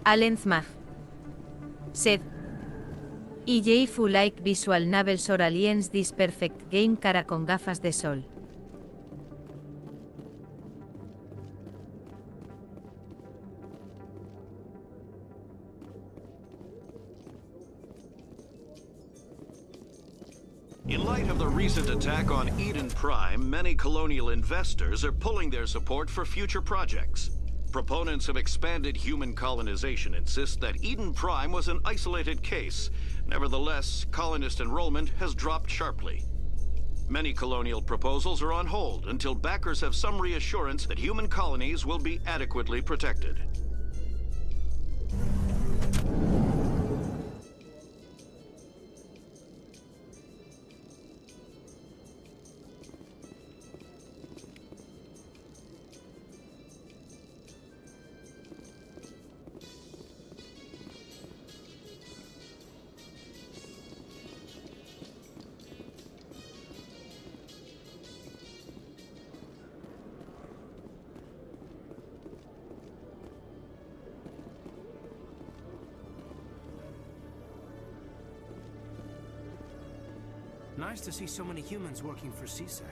Alan Mag. Said. If you like visual novels or aliens, this perfect game cara con gafas de sol. In light of the recent attack on Eden Prime, many Colonial investors are pulling their support for future projects. Proponents of expanded human colonization insist that Eden Prime was an isolated case. Nevertheless, colonist enrollment has dropped sharply. Many Colonial proposals are on hold until backers have some reassurance that human colonies will be adequately protected. Nice to see so many humans working for CSEC.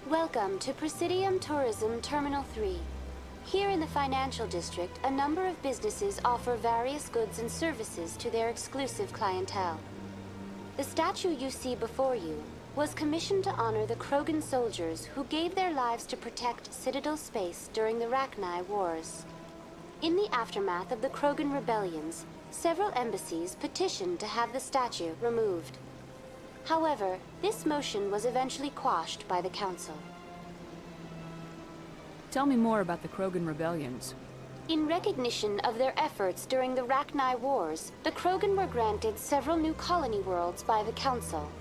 Welcome to Presidium Tourism Terminal 3. Here in the financial district, a number of businesses offer various goods and services to their exclusive clientele. The statue you see before you was commissioned to honor the Krogan soldiers who gave their lives to protect Citadel space during the Rachni Wars. In the aftermath of the Krogan rebellions, several embassies petitioned to have the statue removed. However, this motion was eventually quashed by the Council. Tell me more about the Krogan rebellions. In recognition of their efforts during the Rachni Wars, the Krogan were granted several new colony worlds by the Council.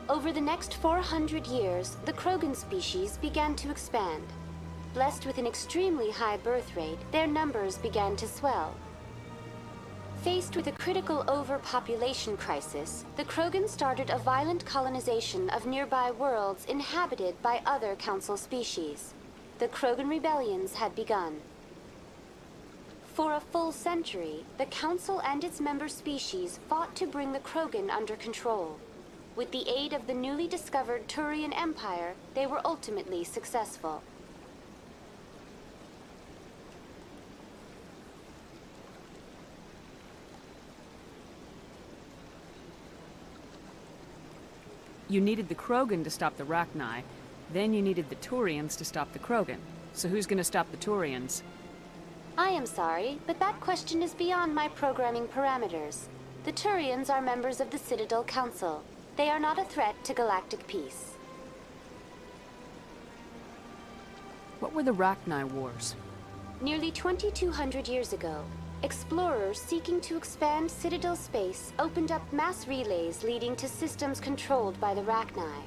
Over the next 400 years, the Krogan species began to expand. Blessed with an extremely high birth rate, their numbers began to swell. Faced with a critical overpopulation crisis, the Krogan started a violent colonization of nearby worlds inhabited by other Council species. The Krogan rebellions had begun. For a full century, the Council and its member species fought to bring the Krogan under control. With the aid of the newly discovered Turian Empire, they were ultimately successful. You needed the Krogan to stop the Rachni, then you needed the Turians to stop the Krogan. So who's gonna stop the Turians? I am sorry, but that question is beyond my programming parameters. The Turians are members of the Citadel Council. They are not a threat to galactic peace. What were the Rachni Wars? Nearly 2,200 years ago, explorers seeking to expand Citadel space opened up mass relays leading to systems controlled by the Rachni.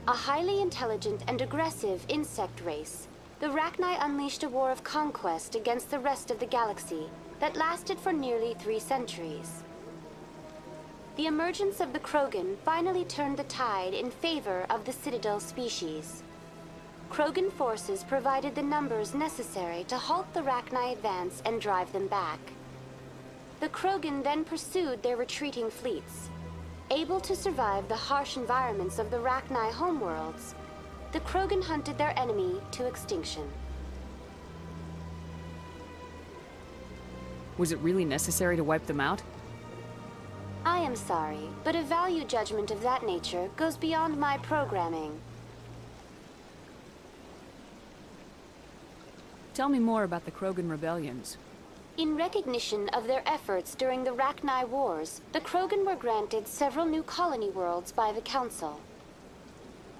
A highly intelligent and aggressive insect race, the Rachni unleashed a war of conquest against the rest of the galaxy that lasted for nearly 3 centuries. The emergence of the Krogan finally turned the tide in favor of the Citadel species. Krogan forces provided the numbers necessary to halt the Rachni advance and drive them back. The Krogan then pursued their retreating fleets. Able to survive the harsh environments of the Rachni homeworlds, the Krogan hunted their enemy to extinction. Was it really necessary to wipe them out? I am sorry, but a value judgment of that nature goes beyond my programming. Tell me more about the Krogan rebellions. In recognition of their efforts during the Rachni Wars, the Krogan were granted several new colony worlds by the Council.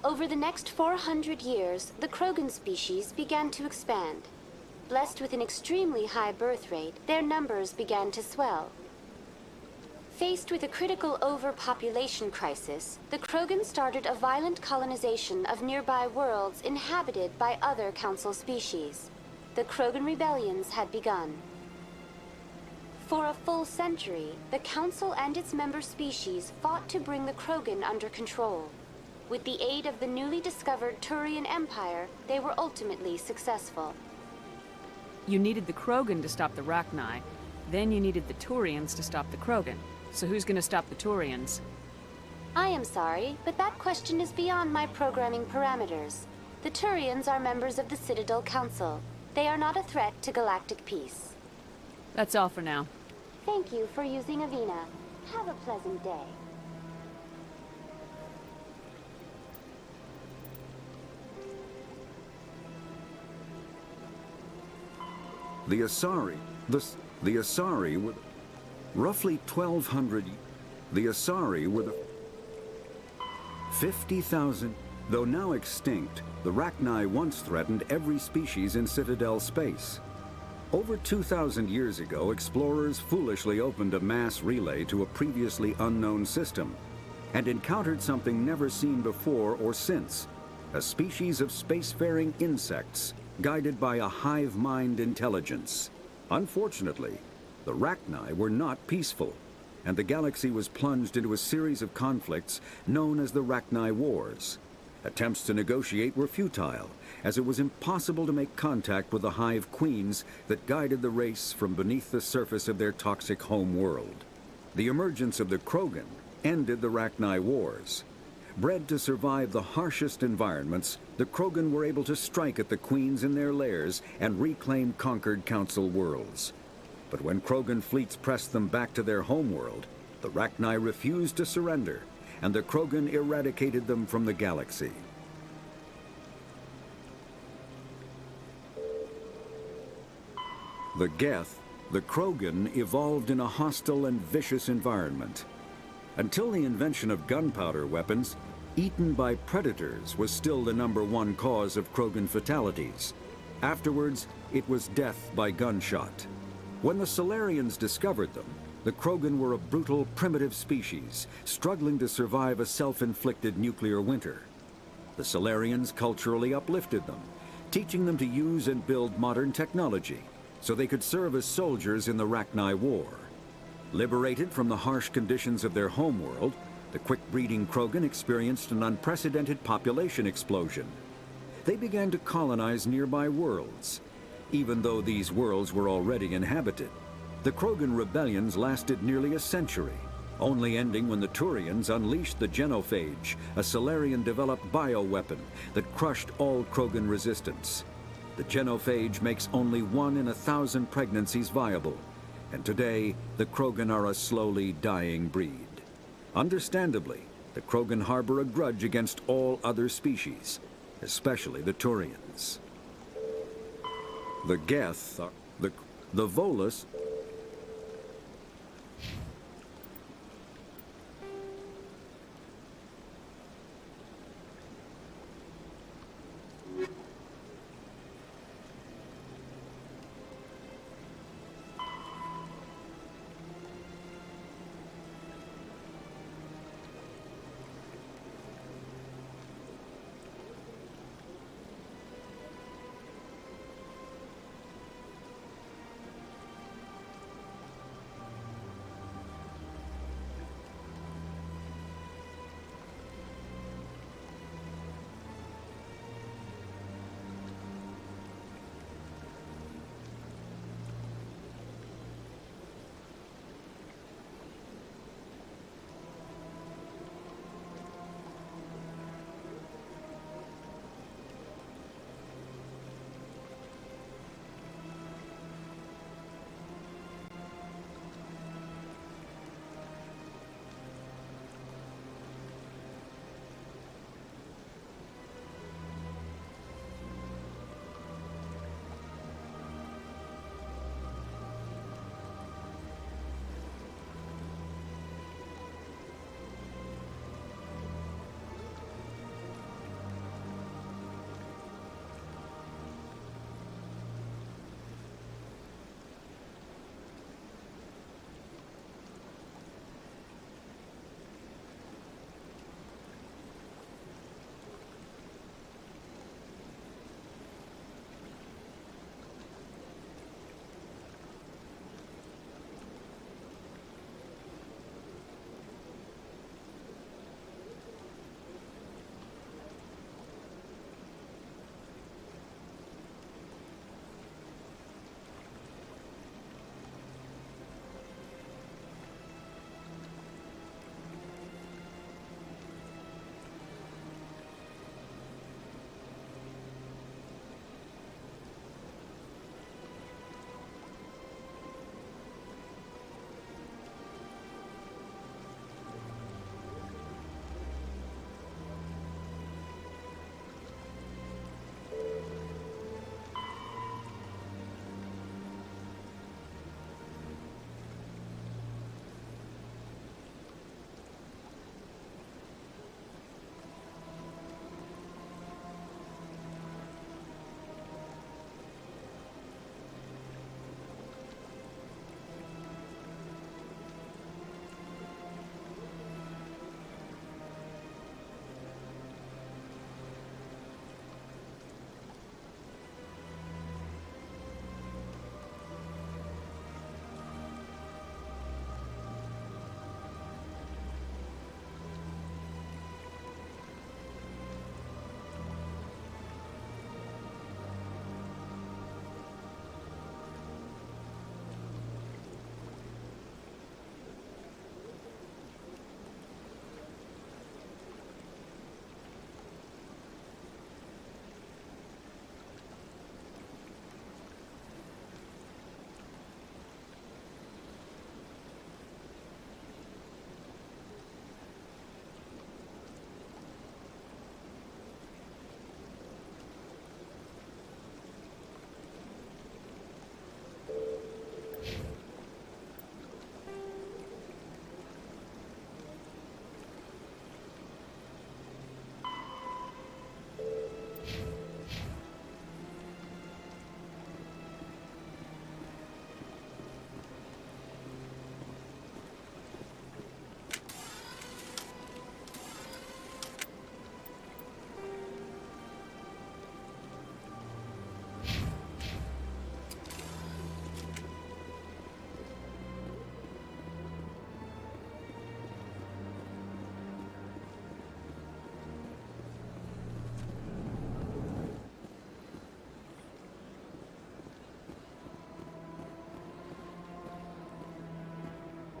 Over the next 400 years, the Krogan species began to expand. Blessed with an extremely high birth rate, their numbers began to swell. Faced with a critical overpopulation crisis, the Krogan started a violent colonization of nearby worlds inhabited by other Council species. The Krogan rebellions had begun. For a full century, the Council and its member species fought to bring the Krogan under control. With the aid of the newly discovered Turian Empire, they were ultimately successful. You needed the Krogan to stop the Rachni, then you needed the Turians to stop the Krogan. So who's gonna stop the Turians? I am sorry, but that question is beyond my programming parameters. The Turians are members of the Citadel Council. They are not a threat to galactic peace. That's all for now. Thank you for using Avina. Have a pleasant day. The Asari were roughly 1,200. The Asari were the 50,000. Though now extinct, the Rachni once threatened every species in Citadel space. Over 2,000 years ago, explorers foolishly opened a mass relay to a previously unknown system and encountered something never seen before or since, a species of spacefaring insects guided by a hive mind intelligence. Unfortunately, the Rachni were not peaceful, and the galaxy was plunged into a series of conflicts known as the Rachni Wars. Attempts to negotiate were futile, as it was impossible to make contact with the hive queens that guided the race from beneath the surface of their toxic home world. The emergence of the Krogan ended the Rachni Wars, Bred to survive the harshest environments, the Krogan were able to strike at the queens in their lairs and reclaim conquered Council worlds. But when Krogan fleets pressed them back to their homeworld, the Rachni refused to surrender, and the Krogan eradicated them from the galaxy. The Geth, the Krogan, evolved in a hostile and vicious environment. Until the invention of gunpowder weapons, eaten by predators was still the #1 cause of Krogan fatalities. Afterwards, it was death by gunshot. When the Solarians discovered them, the Krogan were a brutal, primitive species, struggling to survive a self-inflicted nuclear winter. The Solarians culturally uplifted them, teaching them to use and build modern technology, so they could serve as soldiers in the Rachni War. Liberated from the harsh conditions of their homeworld, the quick-breeding Krogan experienced an unprecedented population explosion. They began to colonize nearby worlds. Even though these worlds were already inhabited, the Krogan rebellions lasted nearly a century, only ending when the Turians unleashed the Genophage, a Solarian-developed bioweapon that crushed all Krogan resistance. The Genophage makes only 1 in 1,000 pregnancies viable, and today the Krogan are a slowly dying breed. Understandably, the Krogan harbor a grudge against all other species, especially the Turians. The Geth, the Volus,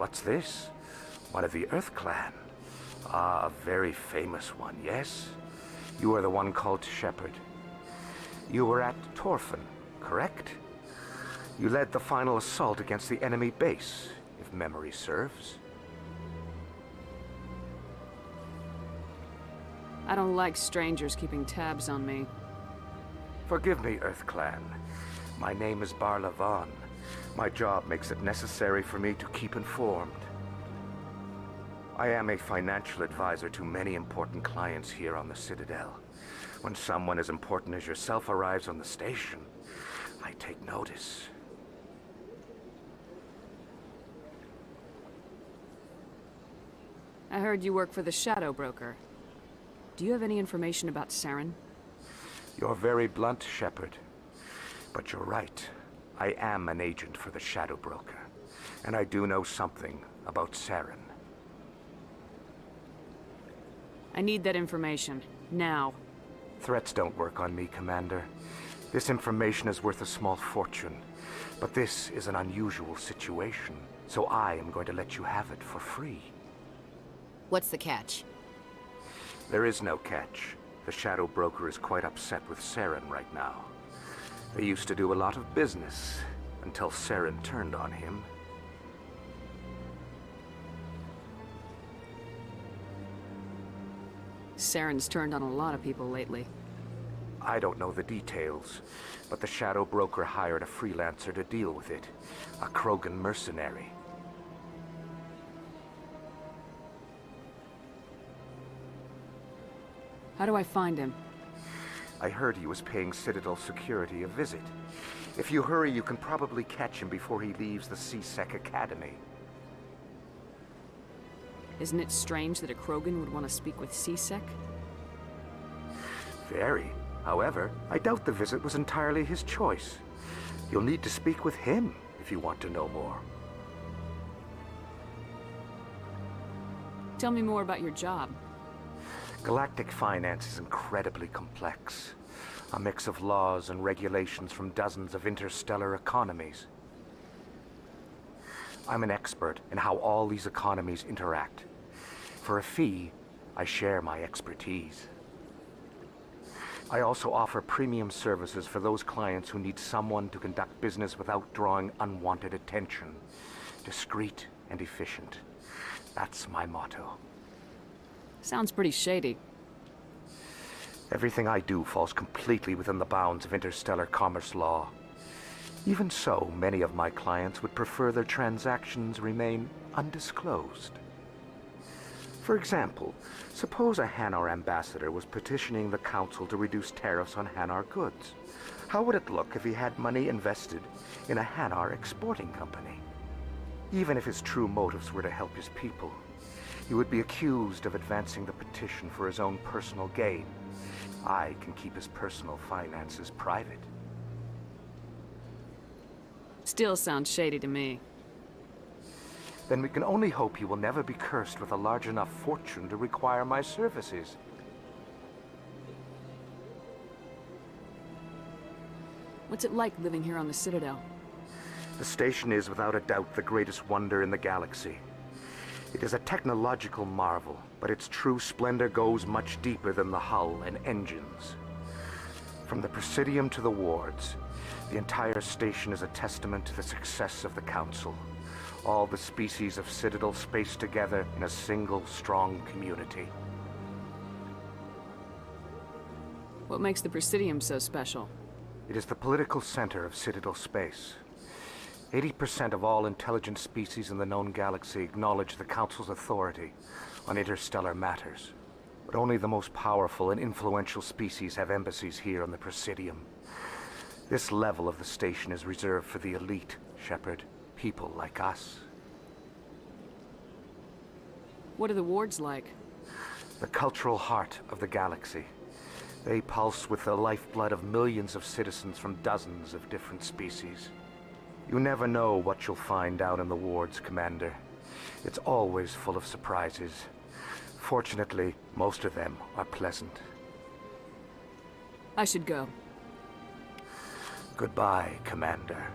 What's this? One of the Earth Clan. Ah, a very famous one, yes? You are the one called Shepard. You were at Torfan, correct? You led the final assault against the enemy base, if memory serves. I don't like strangers keeping tabs on me. Forgive me, Earth Clan. My name is Barla Vaughn. My job makes it necessary for me to keep informed. I am a financial advisor to many important clients here on the Citadel. When someone as important as yourself arrives on the station, I take notice. I heard you work for the Shadow Broker. Do you have any information about Saren? You're very blunt, Shepard. But you're right. I am an agent for the Shadow Broker. And I do know something about Saren. I need that information. Now. Threats don't work on me, Commander. This information is worth a small fortune. But this is an unusual situation, so I am going to let you have it for free. What's the catch? There is no catch. The Shadow Broker is quite upset with Saren right now. They used to do a lot of business, until Saren turned on him. Saren's turned on a lot of people lately. I don't know the details, but the Shadow Broker hired a freelancer to deal with it. A Krogan mercenary. How do I find him? I heard he was paying Citadel security a visit. If you hurry, you can probably catch him before he leaves the C-Sec Academy. Isn't it strange that a Krogan would want to speak with C-Sec? Very. However, I doubt the visit was entirely his choice. You'll need to speak with him if you want to know more. Tell me more about your job. Galactic finance is incredibly complex. A mix of laws and regulations from dozens of interstellar economies. I'm an expert in how all these economies interact. For a fee, I share my expertise. I also offer premium services for those clients who need someone to conduct business without drawing unwanted attention. Discreet and efficient. That's my motto. Sounds pretty shady. Everything I do falls completely within the bounds of interstellar commerce law. Even so, many of my clients would prefer their transactions remain undisclosed. For example, suppose a Hanar ambassador was petitioning the Council to reduce tariffs on Hanar goods. How would it look if he had money invested in a Hanar exporting company? Even if his true motives were to help his people, he would be accused of advancing the petition for his own personal gain. I can keep his personal finances private. Still sounds shady to me. Then we can only hope he will never be cursed with a large enough fortune to require my services. What's it like living here on the Citadel? The station is without a doubt the greatest wonder in the galaxy. It is a technological marvel, but its true splendor goes much deeper than the hull and engines. From the Presidium to the wards, the entire station is a testament to the success of the Council. All the species of Citadel spaced together in a single, strong community. What makes the Presidium so special? It is the political center of Citadel space. 80% of all intelligent species in the known galaxy acknowledge the Council's authority on interstellar matters. But only the most powerful and influential species have embassies here on the Presidium. This level of the station is reserved for the elite, Shepard. People like us. What are the wards like? The cultural heart of the galaxy. They pulse with the lifeblood of millions of citizens from dozens of different species. You never know what you'll find down in the wards, Commander. It's always full of surprises. Fortunately, most of them are pleasant. I should go. Goodbye, Commander.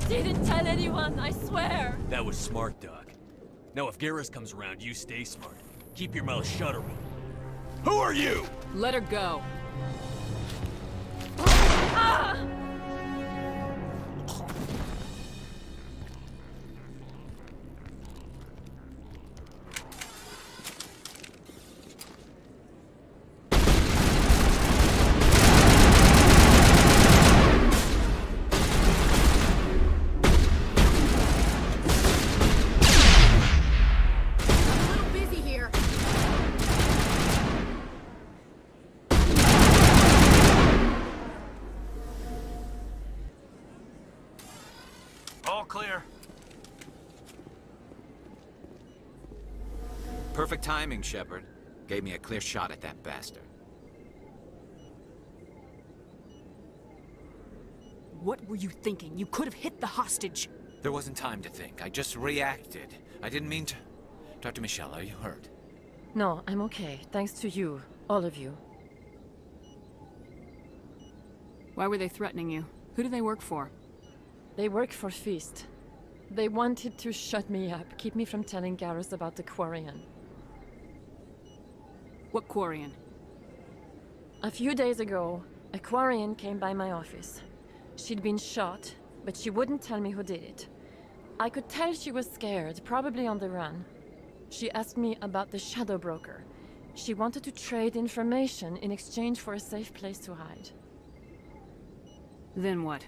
didn't tell anyone, I swear. That was smart, Doc. Now if Garrus comes around, you stay smart. Keep your mouth shut or Who are you? Let her go. Ah! All clear. Perfect timing, Shepard. Gave me a clear shot at that bastard. What were you thinking? You could have hit the hostage. There wasn't time to think. I just reacted. I didn't mean to... Dr. Michelle, are you hurt? No, I'm okay. Thanks to you. All of you. Why were they threatening you? Who do they work for? They work for Feast. They wanted to shut me up, keep me from telling Garrus about the Quarian. What Quarian? A few days ago, a Quarian came by my office. She'd been shot, but she wouldn't tell me who did it. I could tell she was scared, probably on the run. She asked me about the Shadow Broker. She wanted to trade information in exchange for a safe place to hide. Then what?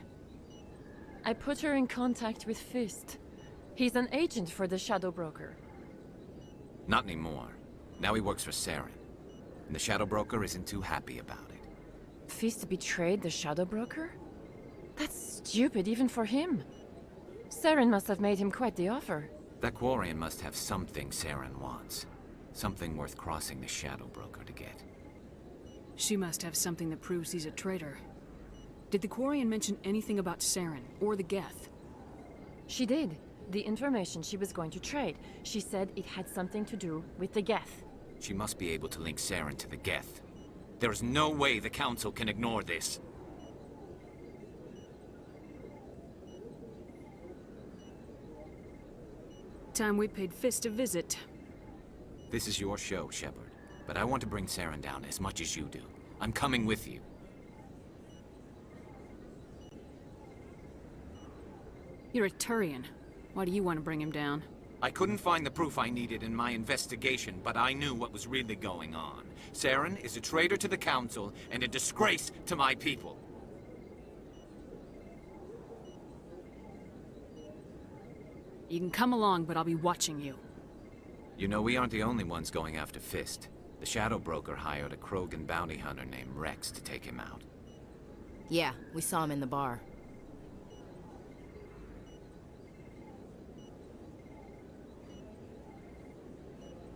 I put her in contact with Fist. He's an agent for the Shadow Broker. Not anymore. Now he works for Saren. And the Shadow Broker isn't too happy about it. Fist betrayed the Shadow Broker? That's stupid even for him. Saren must have made him quite the offer. That Quarian must have something Saren wants. Something worth crossing the Shadow Broker to get. She must have something that proves he's a traitor. Did the Quarian mention anything about Saren, or the Geth? She did. The information she was going to trade. She said it had something to do with the Geth. She must be able to link Saren to the Geth. There's no way the Council can ignore this. Time we paid Fist a visit. This is your show, Shepard. But I want to bring Saren down as much as you do. I'm coming with you. You're a Turian. Why do you want to bring him down? I couldn't find the proof I needed in my investigation, but I knew what was really going on. Saren is a traitor to the Council and a disgrace to my people. You can come along, but I'll be watching you. You know, we aren't the only ones going after Fist. The Shadow Broker hired a Krogan bounty hunter named Rex to take him out. Yeah, we saw him in the bar.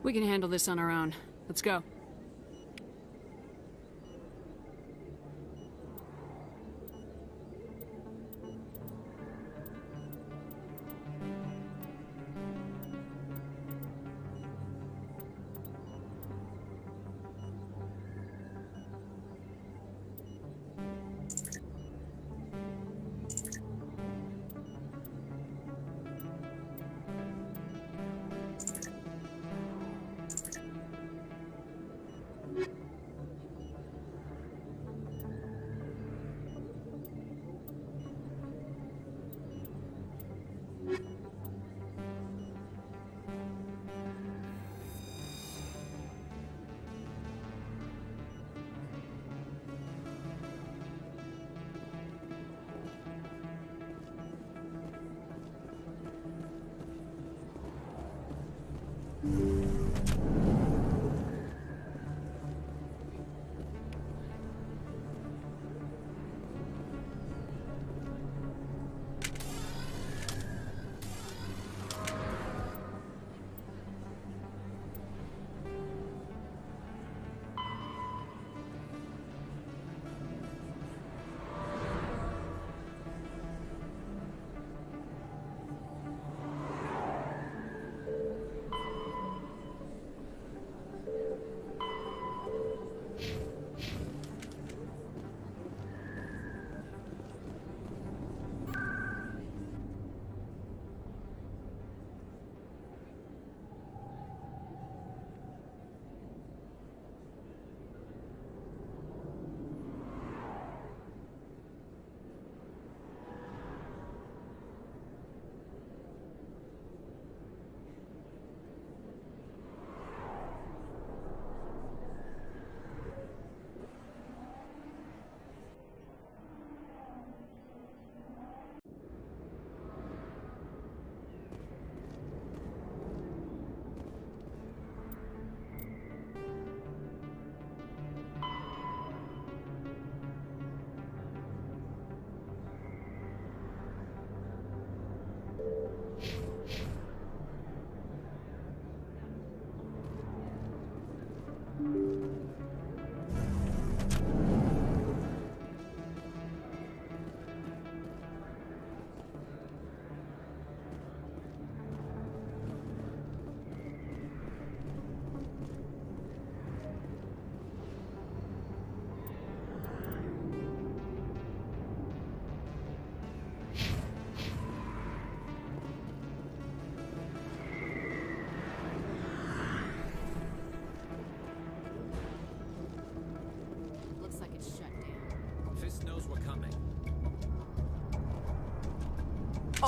We can handle this on our own. Let's go.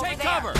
Take cover!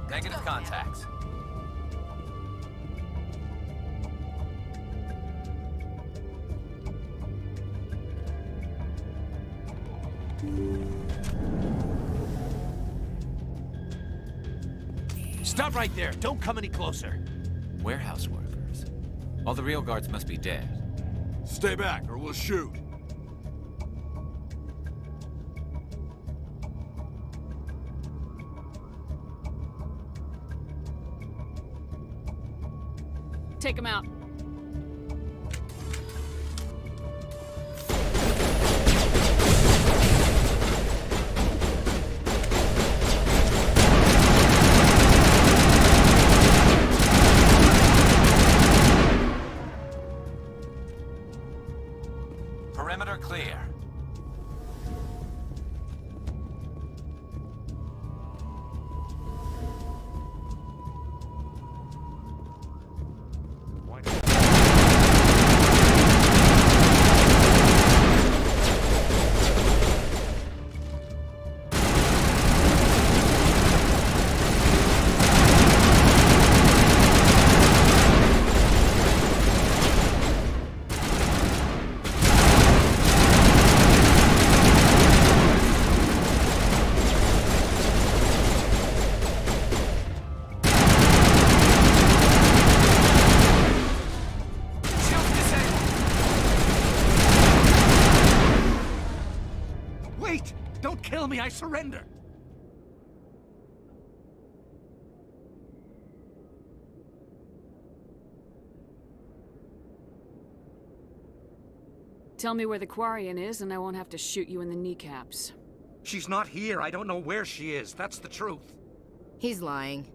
Negative contacts. Stop right there. Don't come any closer. Warehouse workers. All the real guards must be dead. Stay back, or we'll shoot. Take him out. Perimeter clear. Wait! Don't kill me, I surrender! Tell me where the Quarian is and I won't have to shoot you in the kneecaps. She's not here. I don't know where she is. That's the truth. He's lying.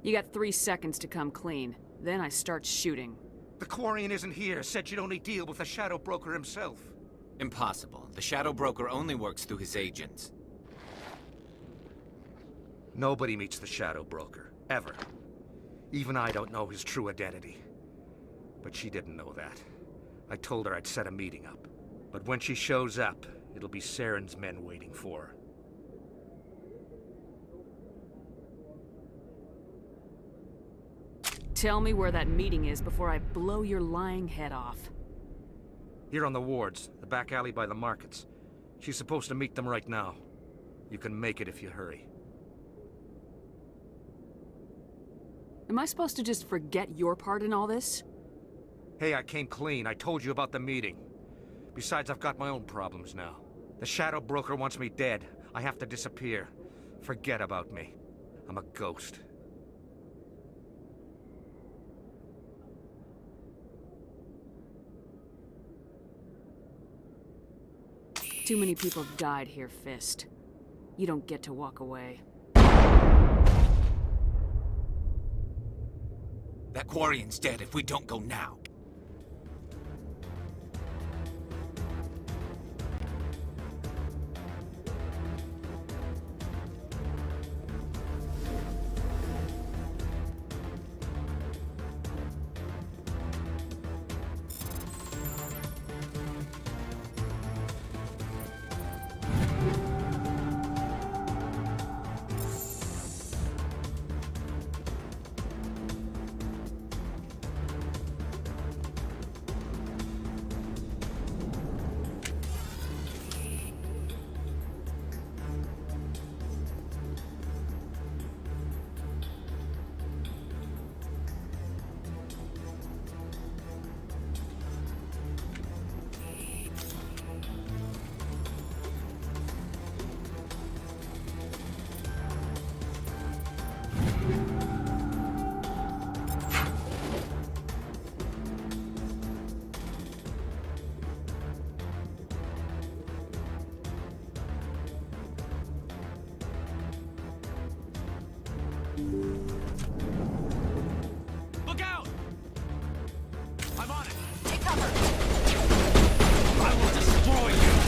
You got 3 seconds to come clean. Then I start shooting. The Quarian isn't here. Said she'd only deal with the Shadow Broker himself. Impossible. The Shadow Broker only works through his agents. Nobody meets the Shadow Broker. Ever. Even I don't know his true identity. But she didn't know that. I told her I'd set a meeting up. But when she shows up, it'll be Saren's men waiting for her. Tell me where that meeting is before I blow your lying head off. Here on the wards, the back alley by the markets. She's supposed to meet them right now. You can make it if you hurry. Am I supposed to just forget your part in all this? Hey, I came clean. I told you about the meeting. Besides, I've got my own problems now. The Shadow Broker wants me dead. I have to disappear. Forget about me. I'm a ghost. Too many people have died here, Fist. You don't get to walk away. That Quarian's dead if we don't go now. Look out! I'm on it! Take cover! I will destroy you!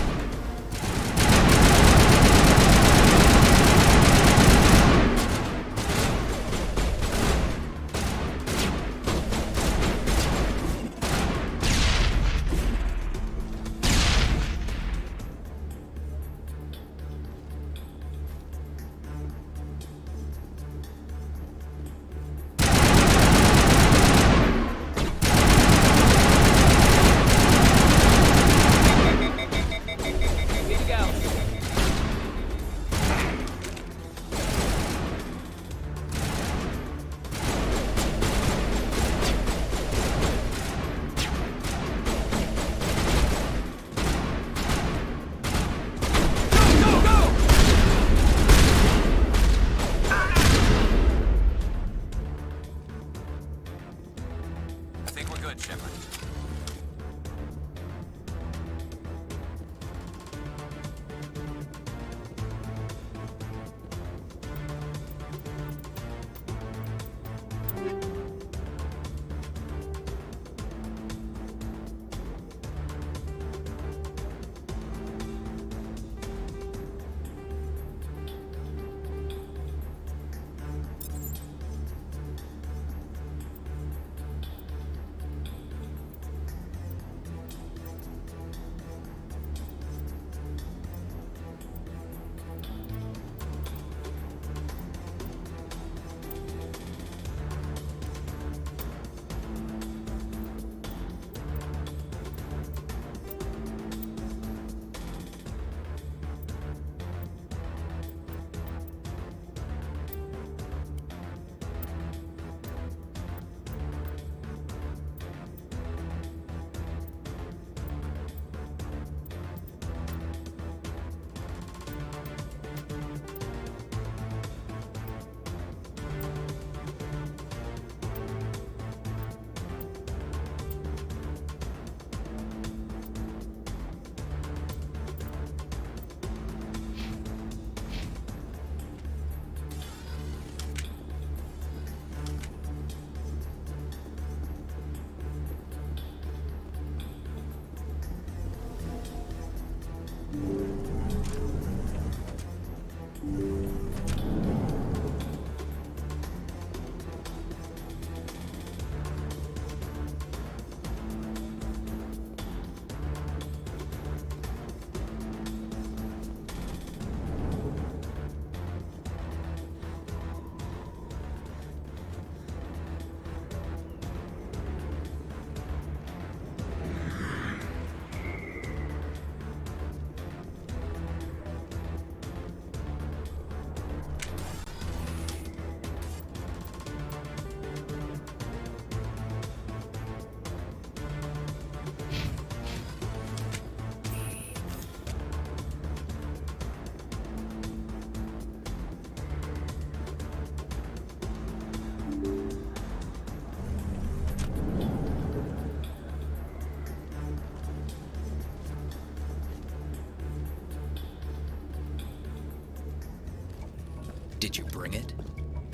Did you bring it?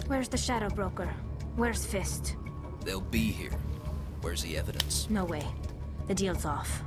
Where's the Shadow Broker? Where's Fist? They'll be here. Where's the evidence? No way. The deal's off.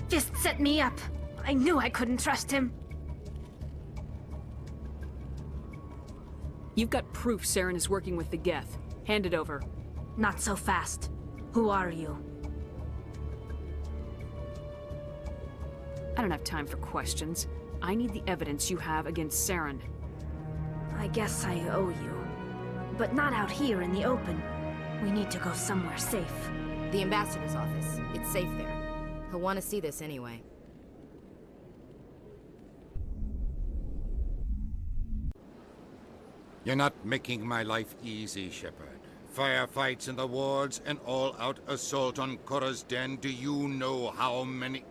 Fist set me up. I knew I couldn't trust him. You've got proof Saren is working with the Geth. Hand it over. Not so fast. Who are you? I don't have time for questions. I need the evidence you have against Saren. I guess I owe you. But not out here in the open. We need to go somewhere safe. The ambassador's office. It's safe there. He'll want to see this anyway. You're not making my life easy, Shepard. Firefights in the wards, an all-out assault on Korra's den. Do you know how many...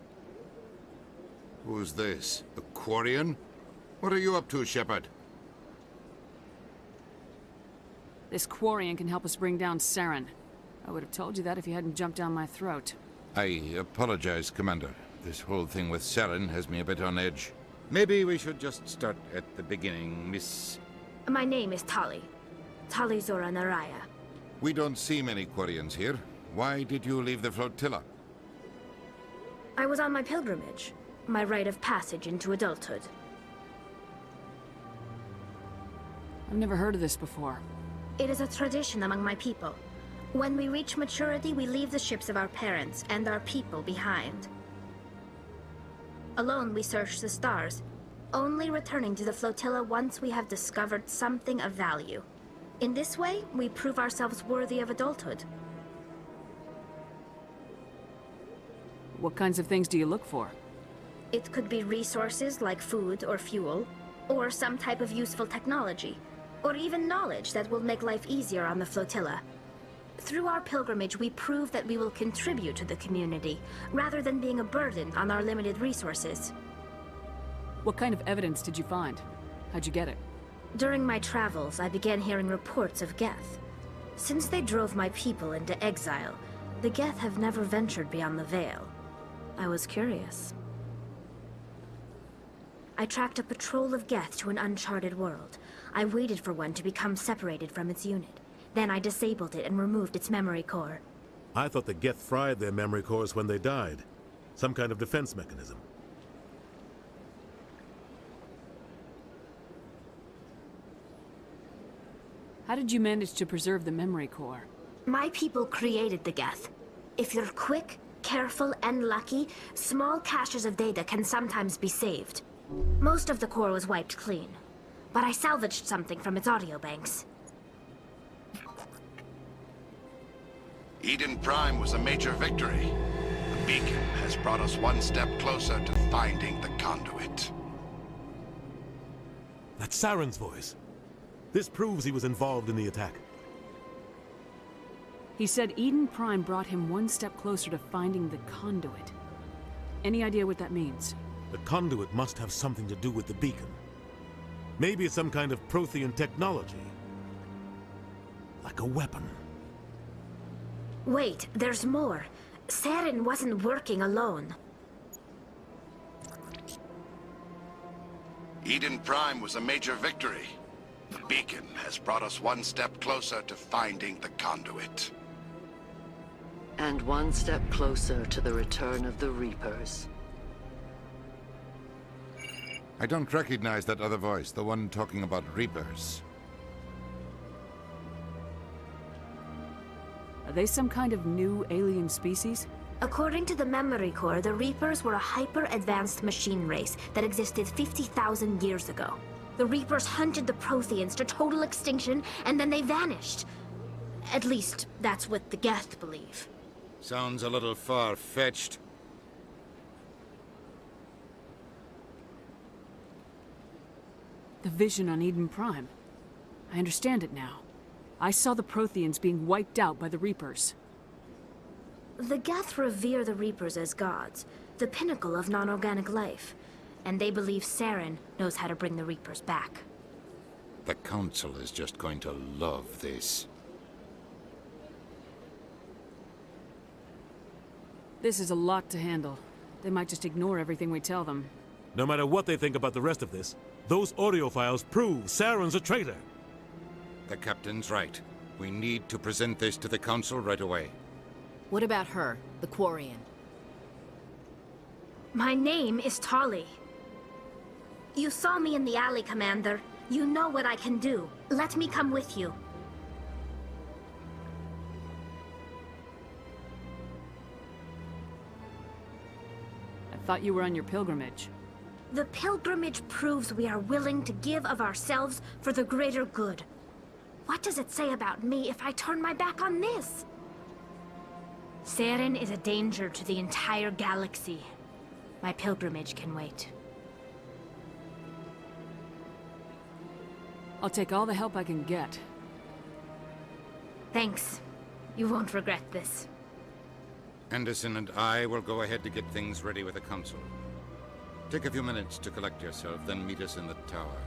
Who's this? A Quarian? What are you up to, Shepard? This Quarian can help us bring down Saren. I would have told you that if you hadn't jumped down my throat. I apologize, Commander. This whole thing with Saren has me a bit on edge. Maybe we should just start at the beginning, Miss... My name is Tali. Tali Zora Naraya. We don't see many Quarians here. Why did you leave the flotilla? I was on my pilgrimage. My rite of passage into adulthood. I've never heard of this before. It is a tradition among my people. When we reach maturity, we leave the ships of our parents and our people behind. Alone, we search the stars, only returning to the flotilla once we have discovered something of value. In this way, we prove ourselves worthy of adulthood. What kinds of things do you look for? It could be resources like food or fuel, or some type of useful technology, or even knowledge that will make life easier on the flotilla. Through our pilgrimage, we prove that we will contribute to the community, rather than being a burden on our limited resources. What kind of evidence did you find? How'd you get it? During my travels, I began hearing reports of Geth. Since they drove my people into exile, the Geth have never ventured beyond the Veil. I was curious. I tracked a patrol of Geth to an uncharted world. I waited for one to become separated from its unit. Then I disabled it and removed its memory core. I thought the Geth fried their memory cores when they died. Some kind of defense mechanism. How did you manage to preserve the memory core? My people created the Geth. If you're quick, careful, and lucky, small caches of data can sometimes be saved. Most of the core was wiped clean, but I salvaged something from its audio banks. Eden Prime was a major victory. The beacon has brought us one step closer to finding the conduit. That's Saren's voice. This proves he was involved in the attack. He said Eden Prime brought him one step closer to finding the conduit. Any idea what that means? The conduit must have something to do with the beacon. Maybe it's some kind of Prothean technology. Like a weapon. Wait, there's more. Saren wasn't working alone. Eden Prime was a major victory. The beacon has brought us one step closer to finding the conduit. And one step closer to the return of the Reapers. I don't recognize that other voice, the one talking about Reapers. Are they some kind of new alien species? According to the memory core, the Reapers were a hyper-advanced machine race that existed 50,000 years ago. The Reapers hunted the Protheans to total extinction, and then they vanished. At least, that's what the Geth believe. Sounds a little far-fetched. The vision on Eden Prime. I understand it now. I saw the Protheans being wiped out by the Reapers. The Geth revere the Reapers as gods, the pinnacle of non-organic life. And they believe Saren knows how to bring the Reapers back. The Council is just going to love this. This is a lot to handle. They might just ignore everything we tell them. No matter what they think about the rest of this, those audio files prove Saren's a traitor. The Captain's right. We need to present this to the Council right away. What about her, the Quarian? My name is Tali. You saw me in the alley, Commander. You know what I can do. Let me come with you. I thought you were on your pilgrimage. The pilgrimage proves we are willing to give of ourselves for the greater good. What does it say about me if I turn my back on this? Saren is a danger to the entire galaxy. My pilgrimage can wait. I'll take all the help I can get. Thanks. You won't regret this. Anderson and I will go ahead to get things ready with the Council. Take a few minutes to collect yourself, then meet us in the tower.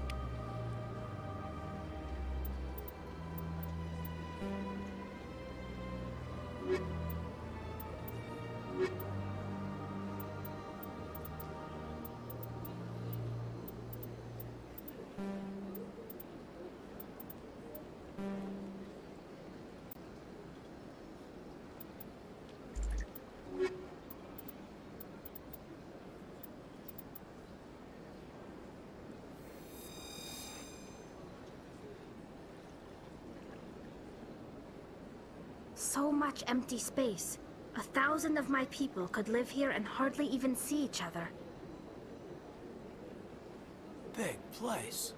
So much empty space. 1,000 of my people could live here and hardly even see each other. Big place.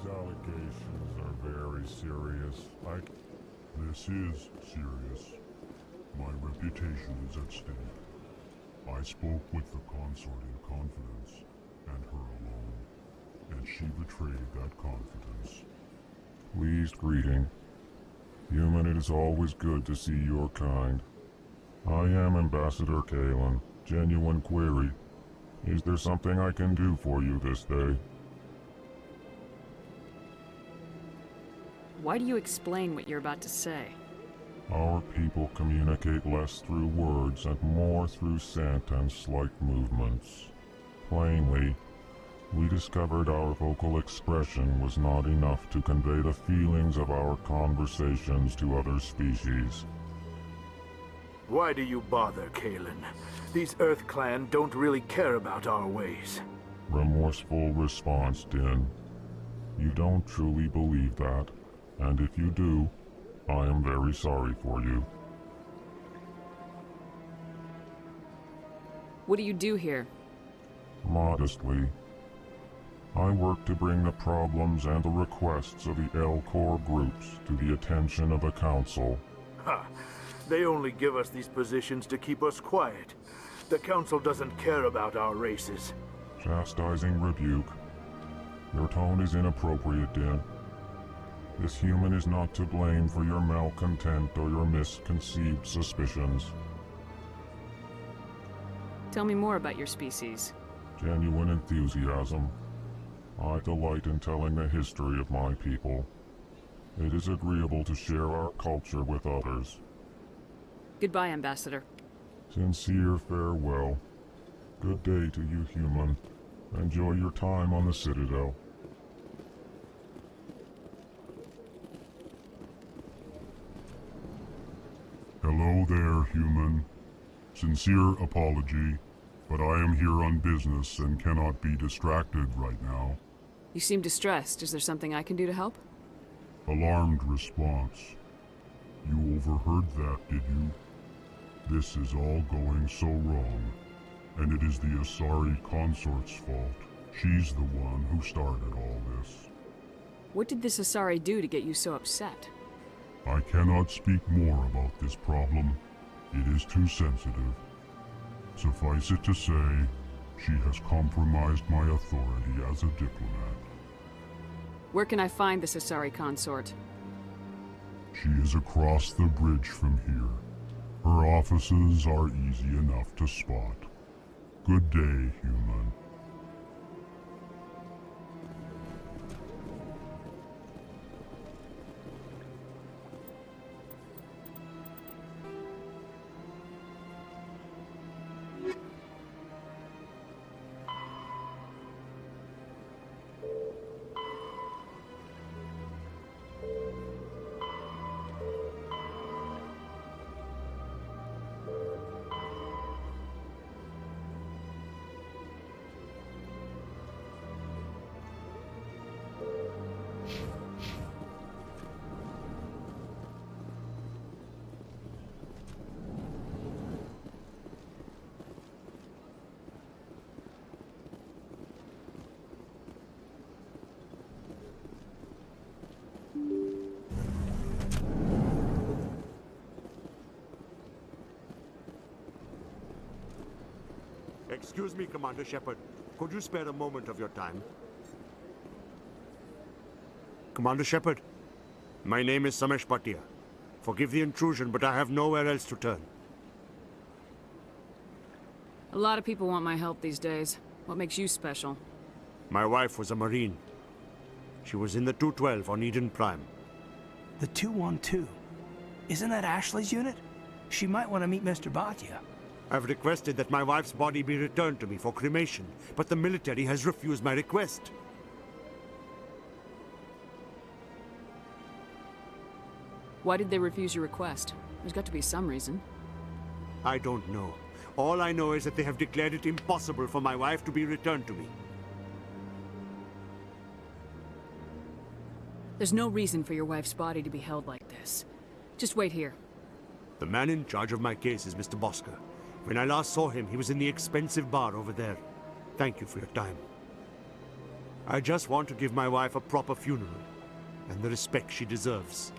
Allegations are very serious. This is serious. My reputation is at stake. I spoke with the consort in confidence, and her alone, and she betrayed that confidence. Pleased greeting. Human, it is always good to see your kind. I am Ambassador Kalen. Genuine query. Is there something I can do for you this day? Why do you explain what you're about to say? Our people communicate less through words and more through scent and slight movements. Plainly, we discovered our vocal expression was not enough to convey the feelings of our conversations to other species. Why do you bother, Kalen? These Earth Clan don't really care about our ways. Remorseful response, Din. You don't truly believe that. And if you do, I am very sorry for you. What do you do here? Modestly. I work to bring the problems and the requests of the L-Core groups to the attention of the Council. Ha! They only give us these positions to keep us quiet. The Council doesn't care about our races. Chastising rebuke. Your tone is inappropriate, Dan. This human is not to blame for your malcontent or your misconceived suspicions. Tell me more about your species. Genuine enthusiasm. I delight in telling the history of my people. It is agreeable to share our culture with others. Goodbye, Ambassador. Sincere farewell. Good day to you, human. Enjoy your time on the Citadel. Hello there, human. Sincere apology, but I am here on business and cannot be distracted right now. You seem distressed. Is there something I can do to help? Alarmed response. You overheard that, did you? This is all going so wrong, and it is the Asari consort's fault. She's the one who started all this. What did this Asari do to get you so upset? I cannot speak more about this problem. It is too sensitive. Suffice it to say, she has compromised my authority as a diplomat. Where can I find this Asari consort? She is across the bridge from here. Her offices are easy enough to spot. Good day, human. Excuse me, Commander Shepard. Could you spare a moment of your time? Commander Shepard, my name is Samesh Bhatia. Forgive the intrusion, but I have nowhere else to turn. A lot of people want my help these days. What makes you special? My wife was a Marine. She was in the 212 on Eden Prime. The 212? Isn't that Ashley's unit? She might want to meet Mr. Bhatia. I've requested that my wife's body be returned to me for cremation, but the military has refused my request. Why did they refuse your request? There's got to be some reason. I don't know. All I know is that they have declared it impossible for my wife to be returned to me. There's no reason for your wife's body to be held like this. Just wait here. The man in charge of my case is Mr. Bosker. When I last saw him, he was in the expensive bar over there. Thank you for your time. I just want to give my wife a proper funeral, and the respect she deserves.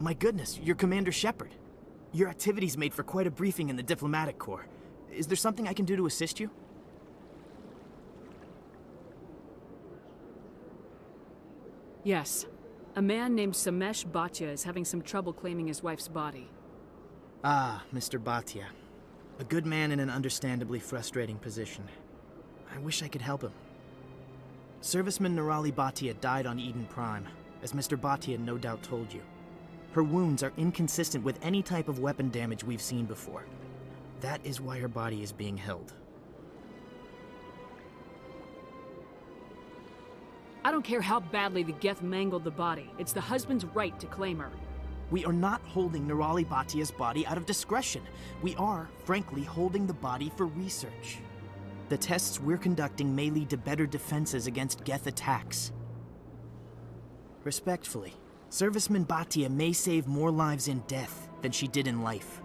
My goodness, you're Commander Shepard. Your activities made for quite a briefing in the Diplomatic Corps. Is there something I can do to assist you? Yes. A man named Samesh Bhatia is having some trouble claiming his wife's body. Ah, Mr. Bhatia. A good man in an understandably frustrating position. I wish I could help him. Serviceman Nirali Bhatia died on Eden Prime, as Mr. Bhatia no doubt told you. Her wounds are inconsistent with any type of weapon damage we've seen before. That is why her body is being held. I don't care how badly the Geth mangled the body. It's the husband's right to claim her. We are not holding Nerali Batia's body out of discretion. We are, frankly, holding the body for research. The tests we're conducting may lead to better defenses against Geth attacks. Respectfully, Serviceman Batia may save more lives in death than she did in life.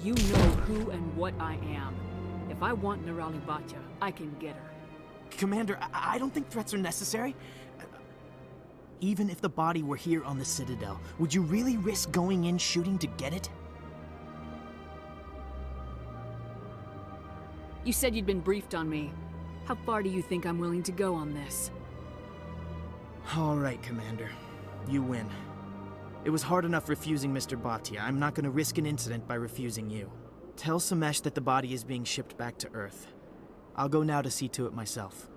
You know who and what I am. If I want Nerali Batia, I can get her. Commander, I don't think threats are necessary. Even if the body were here on the Citadel, would you really risk going in shooting to get it? You said you'd been briefed on me. How far do you think I'm willing to go on this? All right, Commander. You win. It was hard enough refusing Mr. Batia. I'm not going to risk an incident by refusing you. Tell Samesh that the body is being shipped back to Earth. I'll go now to see to it myself.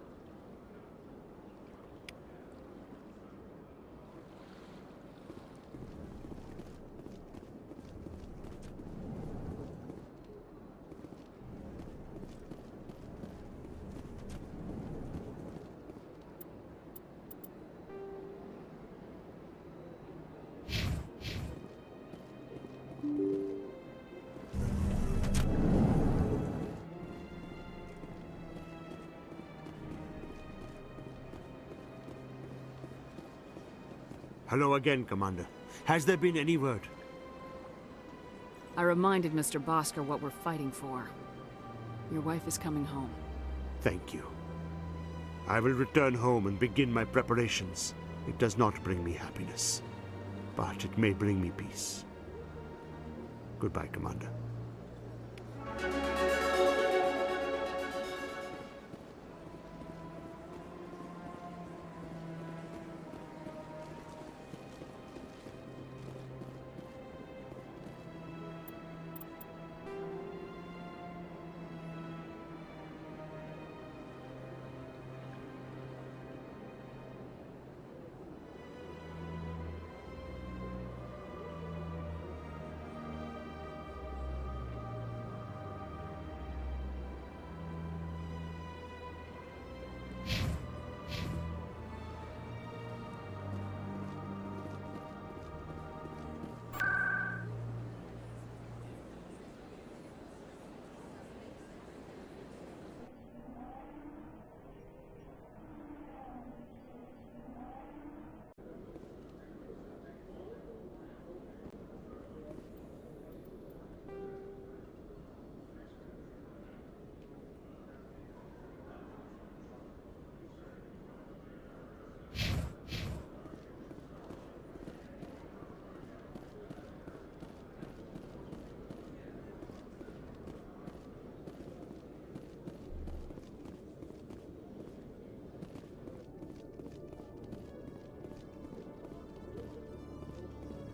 Hello again, Commander. Has there been any word? I reminded Mr. Bosker what we're fighting for. Your wife is coming home. Thank you. I will return home and begin my preparations. It does not bring me happiness, but it may bring me peace. Goodbye, Commander.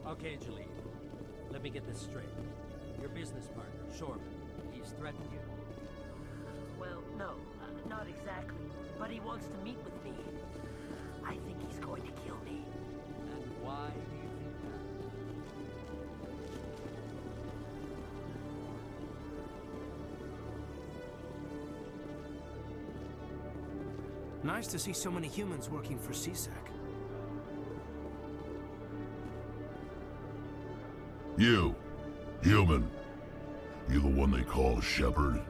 Okay, Jaleel. Let me get this straight. Your business partner, Shorman, he's threatened you. Well, no, not exactly. But he wants to meet with me. I think he's going to kill me. And why do you think that? Nice to see so many humans working for CSAC. You, human. You the one they call Shepard?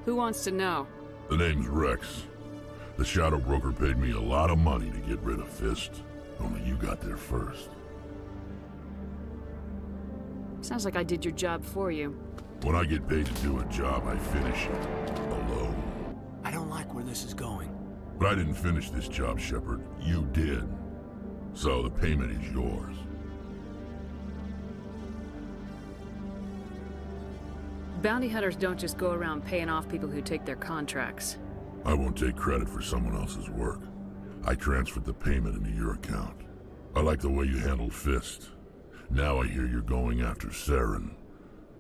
Who wants to know? The name's Rex. The Shadow Broker paid me a lot of money to get rid of Fist. Only you got there first. Sounds like I did your job for you. When I get paid to do a job, I finish it. Alone. I don't like where this is going. But I didn't finish this job, Shepard. You did. So the payment is yours. Bounty hunters don't just go around paying off people who take their contracts. I won't take credit for someone else's work. I transferred the payment into your account. I like the way you handled Fist. Now I hear you're going after Saren.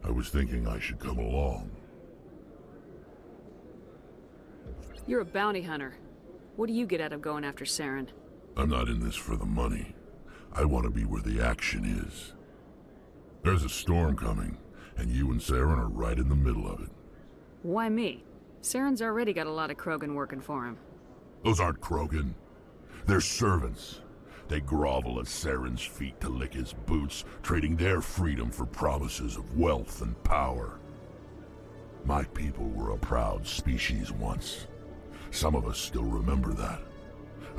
I was thinking I should come along. You're a bounty hunter. What do you get out of going after Saren? I'm not in this for the money. I want to be where the action is. There's a storm coming, and you and Saren are right in the middle of it. Why me? Saren's already got a lot of Krogan working for him. Those aren't Krogan. They're servants. They grovel at Saren's feet to lick his boots, trading their freedom for promises of wealth and power. My people were a proud species once. Some of us still remember that.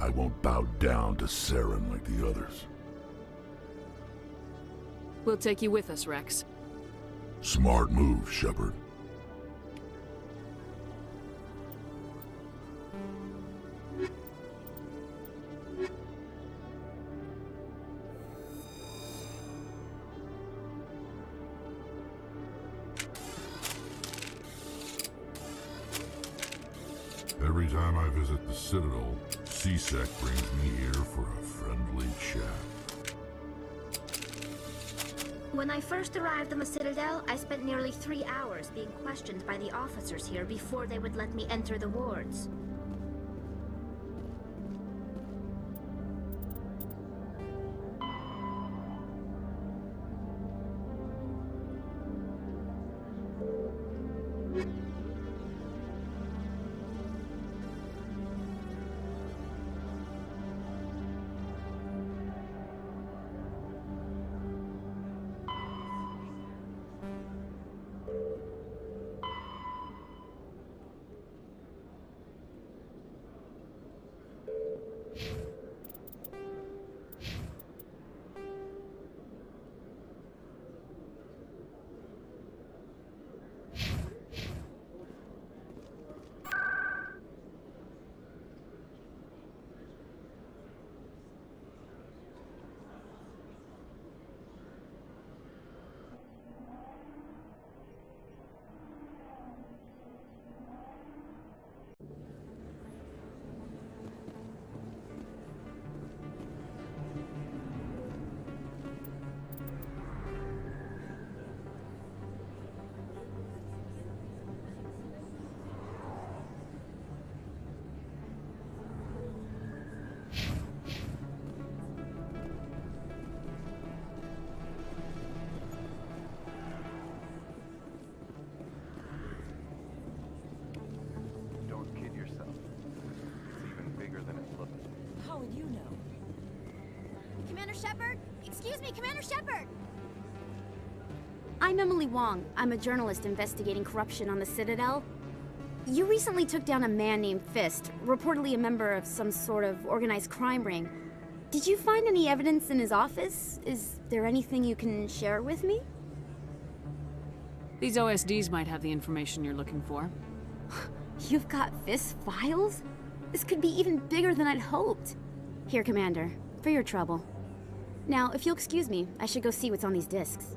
I won't bow down to Saren like the others. We'll take you with us, Rex. Smart move, Shepard. Every time I visit the Citadel, C-Sec brings me here for a friendly chat. When I first arrived on the Citadel, I spent nearly 3 hours being questioned by the officers here before they would let me enter the wards. How would you know? Commander Shepard? Excuse me, Commander Shepard! I'm Emily Wong. I'm a journalist investigating corruption on the Citadel. You recently took down a man named Fist, reportedly a member of some sort of organized crime ring. Did you find any evidence in his office? Is there anything you can share with me? These OSDs might have the information you're looking for. You've got Fist's files? This could be even bigger than I'd hoped. Here, Commander, for your trouble. Now, if you'll excuse me, I should go see what's on these discs.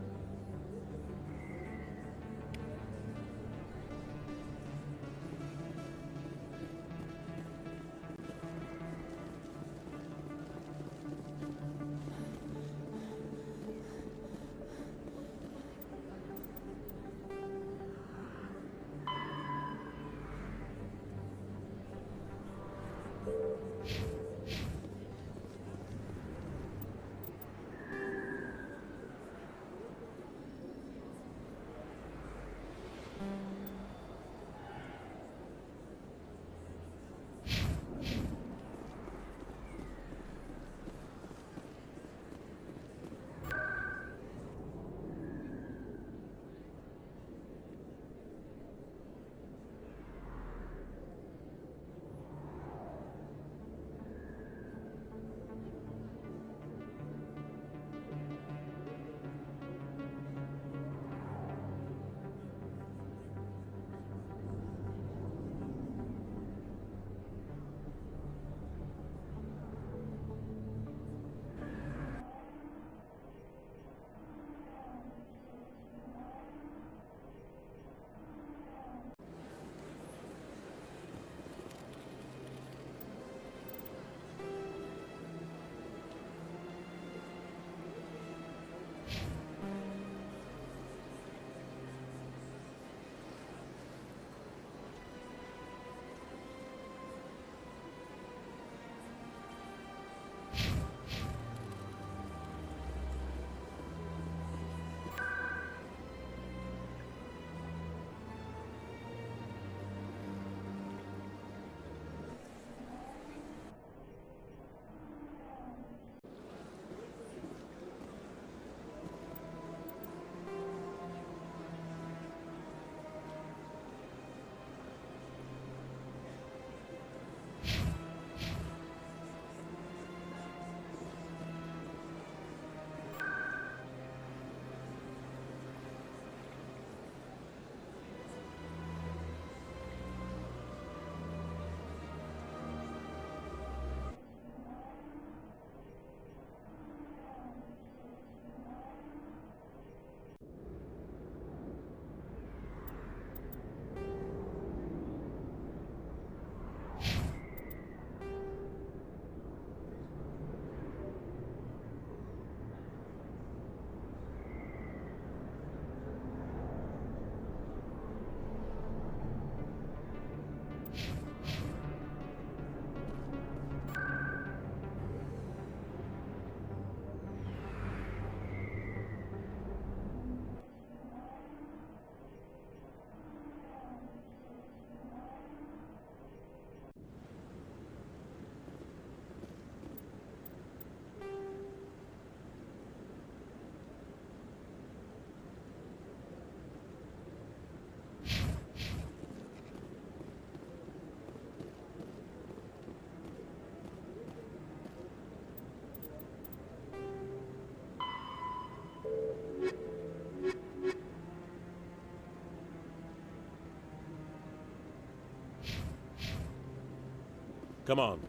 Come on.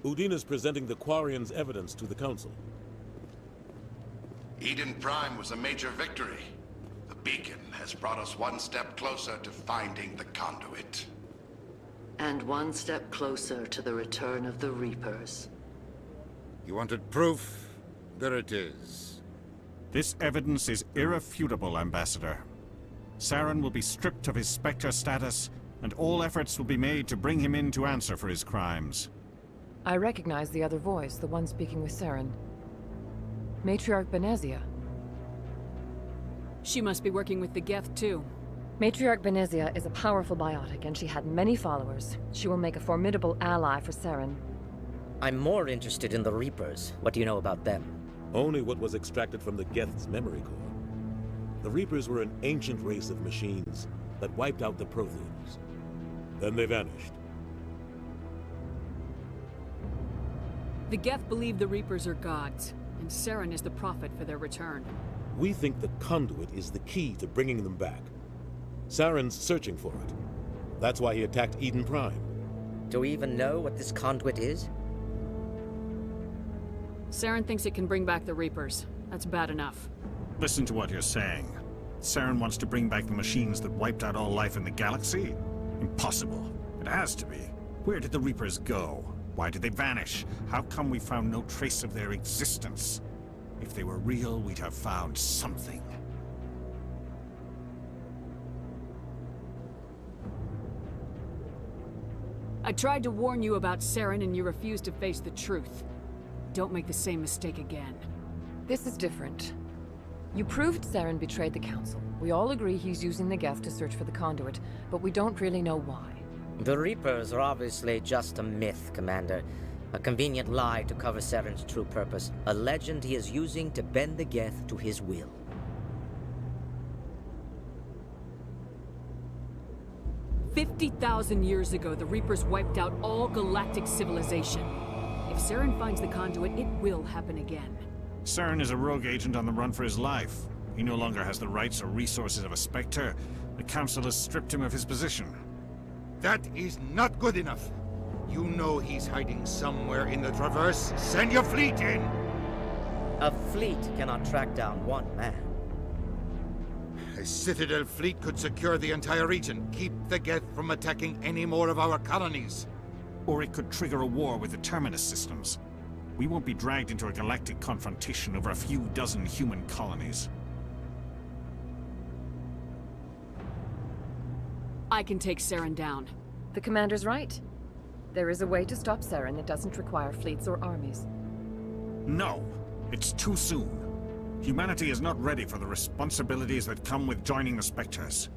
Udina's presenting the Quarian's evidence to the Council. Eden Prime was a major victory. The beacon has brought us one step closer to finding the conduit. And one step closer to the return of the Reapers. You wanted proof? There it is. This evidence is irrefutable, Ambassador. Saren will be stripped of his Spectre status, and all efforts will be made to bring him in to answer for his crimes. I recognize the other voice, the one speaking with Saren. Matriarch Benezia. She must be working with the Geth, too. Matriarch Benezia is a powerful biotic, and she had many followers. She will make a formidable ally for Saren. I'm more interested in the Reapers. What do you know about them? Only what was extracted from the Geth's memory core. The Reapers were an ancient race of machines that wiped out the Protheans. Then they vanished. The Geth believe the Reapers are gods, and Saren is the prophet for their return. We think the conduit is the key to bringing them back. Saren's searching for it. That's why he attacked Eden Prime. Do we even know what this conduit is? Saren thinks it can bring back the Reapers. That's bad enough. Listen to what you're saying. Saren wants to bring back the machines that wiped out all life in the galaxy? Impossible. It has to be. Where did the Reapers go? Why did they vanish? How come we found no trace of their existence? If they were real, we'd have found something. I tried to warn you about Saren, and you refused to face the truth. Don't make the same mistake again. This is different. You proved Saren betrayed the Council. We all agree he's using the Geth to search for the conduit, but we don't really know why. The Reapers are obviously just a myth, Commander. A convenient lie to cover Saren's true purpose. A legend he is using to bend the Geth to his will. "50,000 years ago, the Reapers wiped out all galactic civilization. If Saren finds the conduit, it will happen again. Saren is a rogue agent on the run for his life. He no longer has the rights or resources of a Spectre. The Council has stripped him of his position. That is not good enough. You know he's hiding somewhere in the Traverse. Send your fleet in! A fleet cannot track down one man. A Citadel fleet could secure the entire region, keep the Geth from attacking any more of our colonies. Or it could trigger a war with the Terminus systems. We won't be dragged into a galactic confrontation over a few dozen human colonies. I can take Saren down. The Commander's right. There is a way to stop Saren that doesn't require fleets or armies. No! It's too soon. Humanity is not ready for the responsibilities that come with joining the Spectres.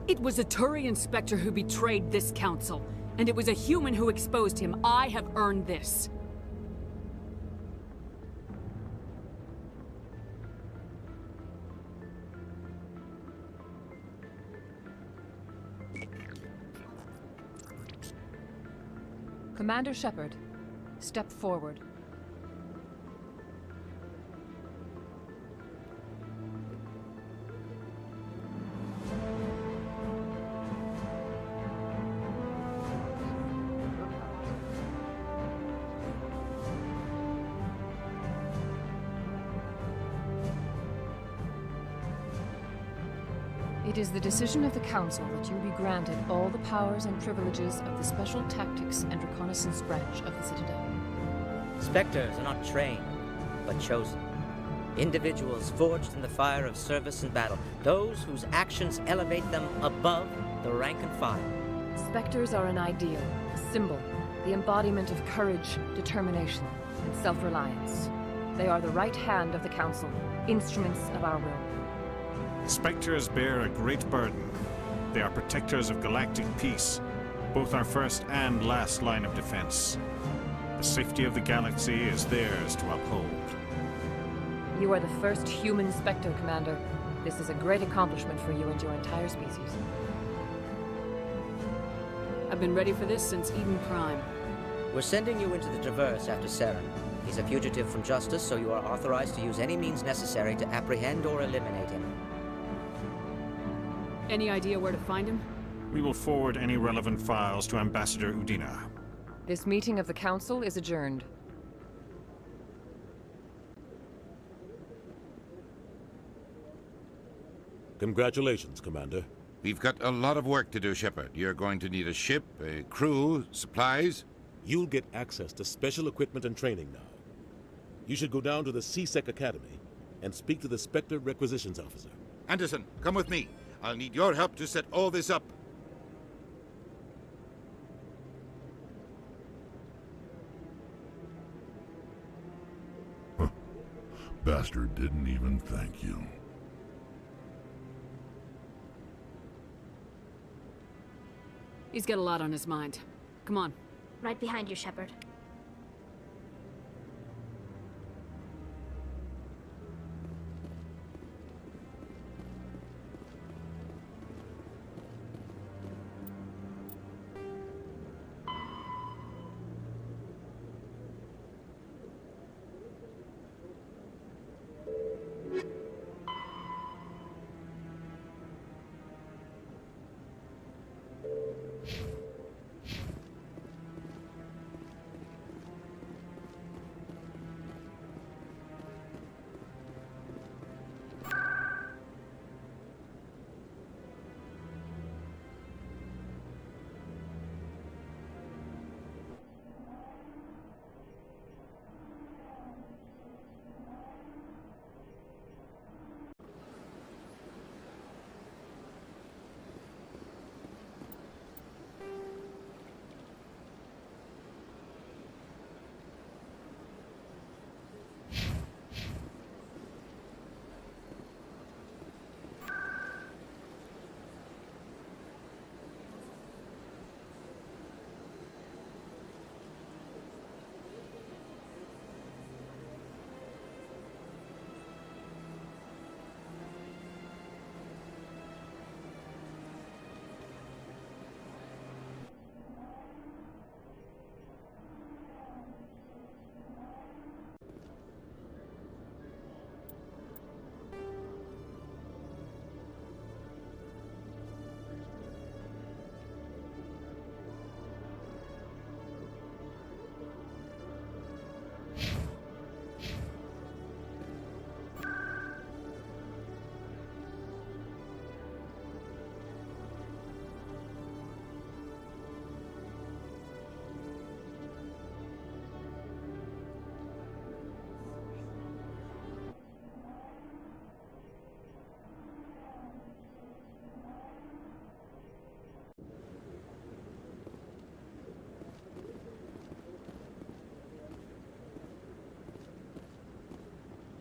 It was a Turian Spectre who betrayed this council, and it was a human who exposed him. I have earned this. Commander Shepard, step forward. It is the decision of the Council that you be granted all the powers and privileges of the Special Tactics and Reconnaissance branch of the Citadel. Spectres are not trained, but chosen. Individuals forged in the fire of service and battle. Those whose actions elevate them above the rank and file. Spectres are an ideal, a symbol, the embodiment of courage, determination, and self-reliance. They are the right hand of the Council, instruments of our will. Spectres bear a great burden. They are protectors of galactic peace, both our first and last line of defense. The safety of the galaxy is theirs to uphold. You are the first human Spectre, Commander. This is a great accomplishment for you and your entire species. I've been ready for this since Eden Prime. We're sending you into the Traverse after Saren. He's a fugitive from justice, so you are authorized to use any means necessary to apprehend or eliminate him. Any idea where to find him? We will forward any relevant files to Ambassador Udina. This meeting of the Council is adjourned. Congratulations, Commander. We've got a lot of work to do, Shepard. You're going to need a ship, a crew, supplies. You'll get access to special equipment and training now. You should go down to the C-Sec Academy and speak to the Spectre Requisitions Officer. Anderson, come with me. I'll need your help to set all this up. Bastard didn't even thank you. He's got a lot on his mind. Come on. Right behind you, Shepard.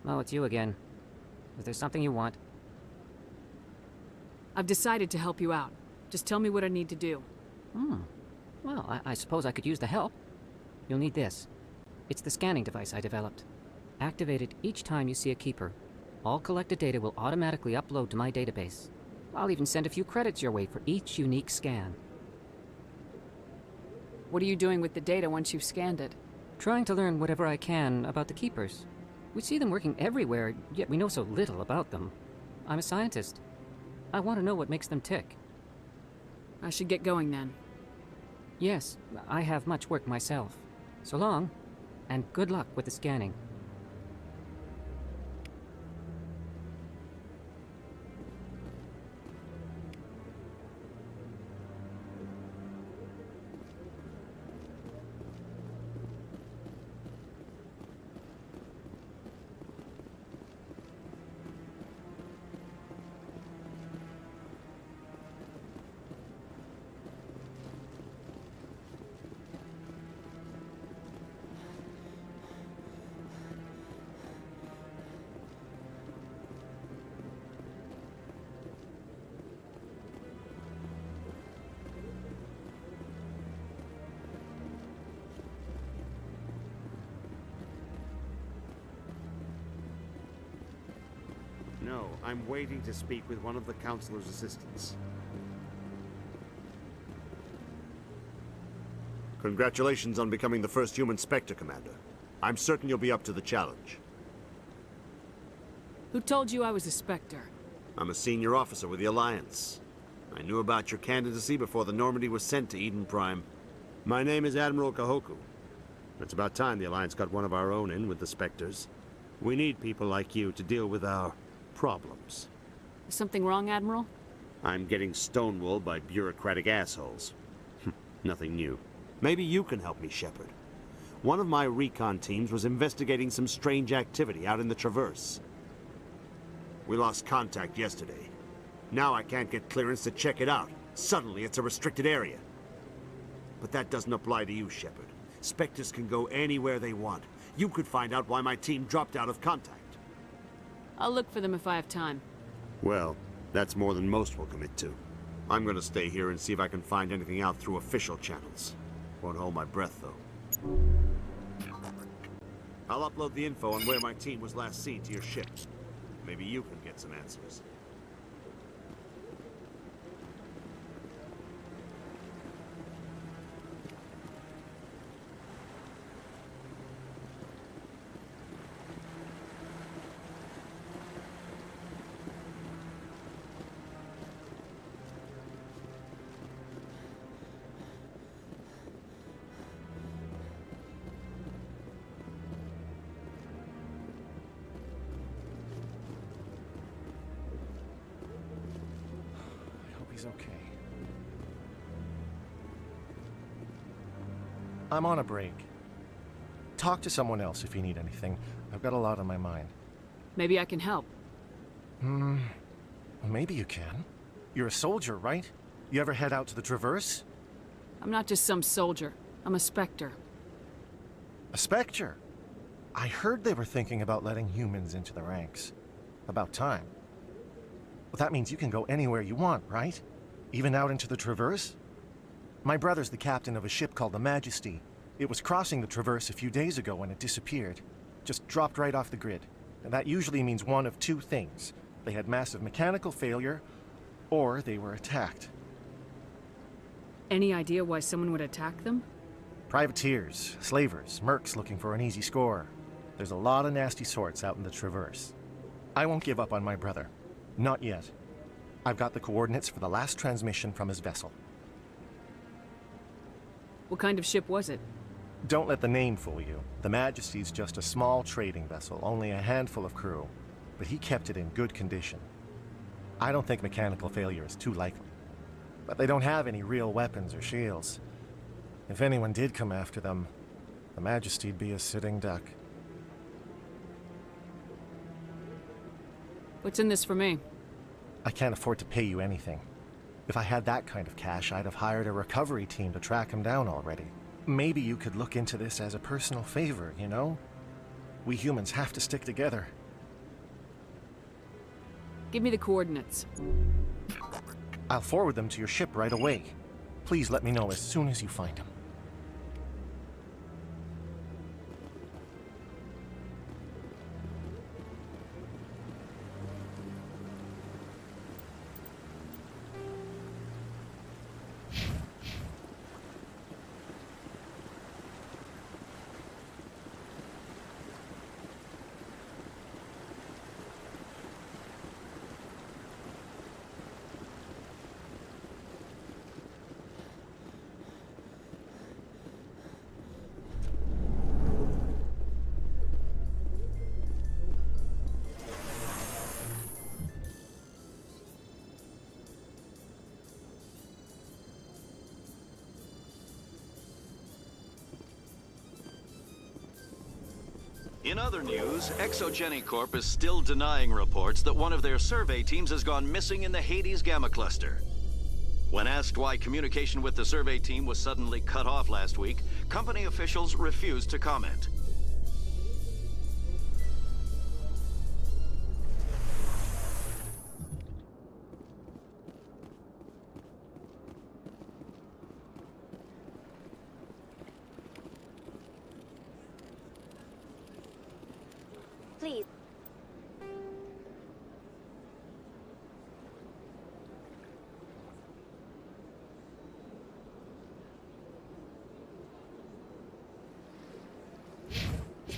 Oh, it's you again. Is there something you want? I've decided to help you out. Just tell me what I need to do. Well, I suppose I could use the help. You'll need this. It's the scanning device I developed. Activate it each time you see a keeper. All collected data will automatically upload to my database. I'll even send a few credits your way for each unique scan. What are you doing with the data once you've scanned it? Trying to learn whatever I can about the keepers. We see them working everywhere, yet we know so little about them. I'm a scientist. I want to know what makes them tick. I should get going then. Yes, I have much work myself. So long, and good luck with the scanning. No, I'm waiting to speak with one of the Councilor's assistants. Congratulations on becoming the first human Spectre, Commander. I'm certain you'll be up to the challenge. Who told you I was a Spectre? I'm a senior officer with the Alliance. I knew about your candidacy before the Normandy was sent to Eden Prime. My name is Admiral Kahoku. It's about time the Alliance got one of our own in with the Spectres. We need people like you to deal with our problems. Is something wrong, Admiral? I'm getting stonewalled by bureaucratic assholes. Nothing new. Maybe you can help me, Shepard. One of my recon teams was investigating some strange activity out in the Traverse. We lost contact yesterday. Now I can't get clearance to check it out. Suddenly it's a restricted area. But that doesn't apply to you, Shepard. Spectres can go anywhere they want. You could find out why my team dropped out of contact. I'll look for them if I have time. Well, that's more than most will commit to. I'm gonna stay here and see if I can find anything out through official channels. Won't hold my breath, though. I'll upload the info on where my team was last seen to your ship. Maybe you can get some answers. He's okay. I'm on a break. Talk to someone else if you need anything. I've got a lot on my mind. Maybe I can help. Maybe you can. You're a soldier, right? You ever head out to the Traverse? I'm not just some soldier. I'm a Spectre. A Spectre? I heard they were thinking about letting humans into the ranks. About time. Well, that means you can go anywhere you want, right? Even out into the Traverse? My brother's the captain of a ship called the Majesty. It was crossing the Traverse a few days ago when it disappeared. Just dropped right off the grid. And that usually means one of two things. They had massive mechanical failure, or they were attacked. Any idea why someone would attack them? Privateers, slavers, mercs looking for an easy score. There's a lot of nasty sorts out in the Traverse. I won't give up on my brother. Not yet. I've got the coordinates for the last transmission from his vessel. What kind of ship was it? Don't let the name fool you. The Majesty's just a small trading vessel, only a handful of crew. But he kept it in good condition. I don't think mechanical failure is too likely. But they don't have any real weapons or shields. If anyone did come after them, the Majesty'd be a sitting duck. What's in this for me? I can't afford to pay you anything. If I had that kind of cash, I'd have hired a recovery team to track him down already. Maybe you could look into this as a personal favor, you know? We humans have to stick together. Give me the coordinates. I'll forward them to your ship right away. Please let me know as soon as you find them. In other news, Exogeny Corp is still denying reports that one of their survey teams has gone missing in the Hades Gamma Cluster. When asked why communication with the survey team was suddenly cut off last week, company officials refused to comment. Please.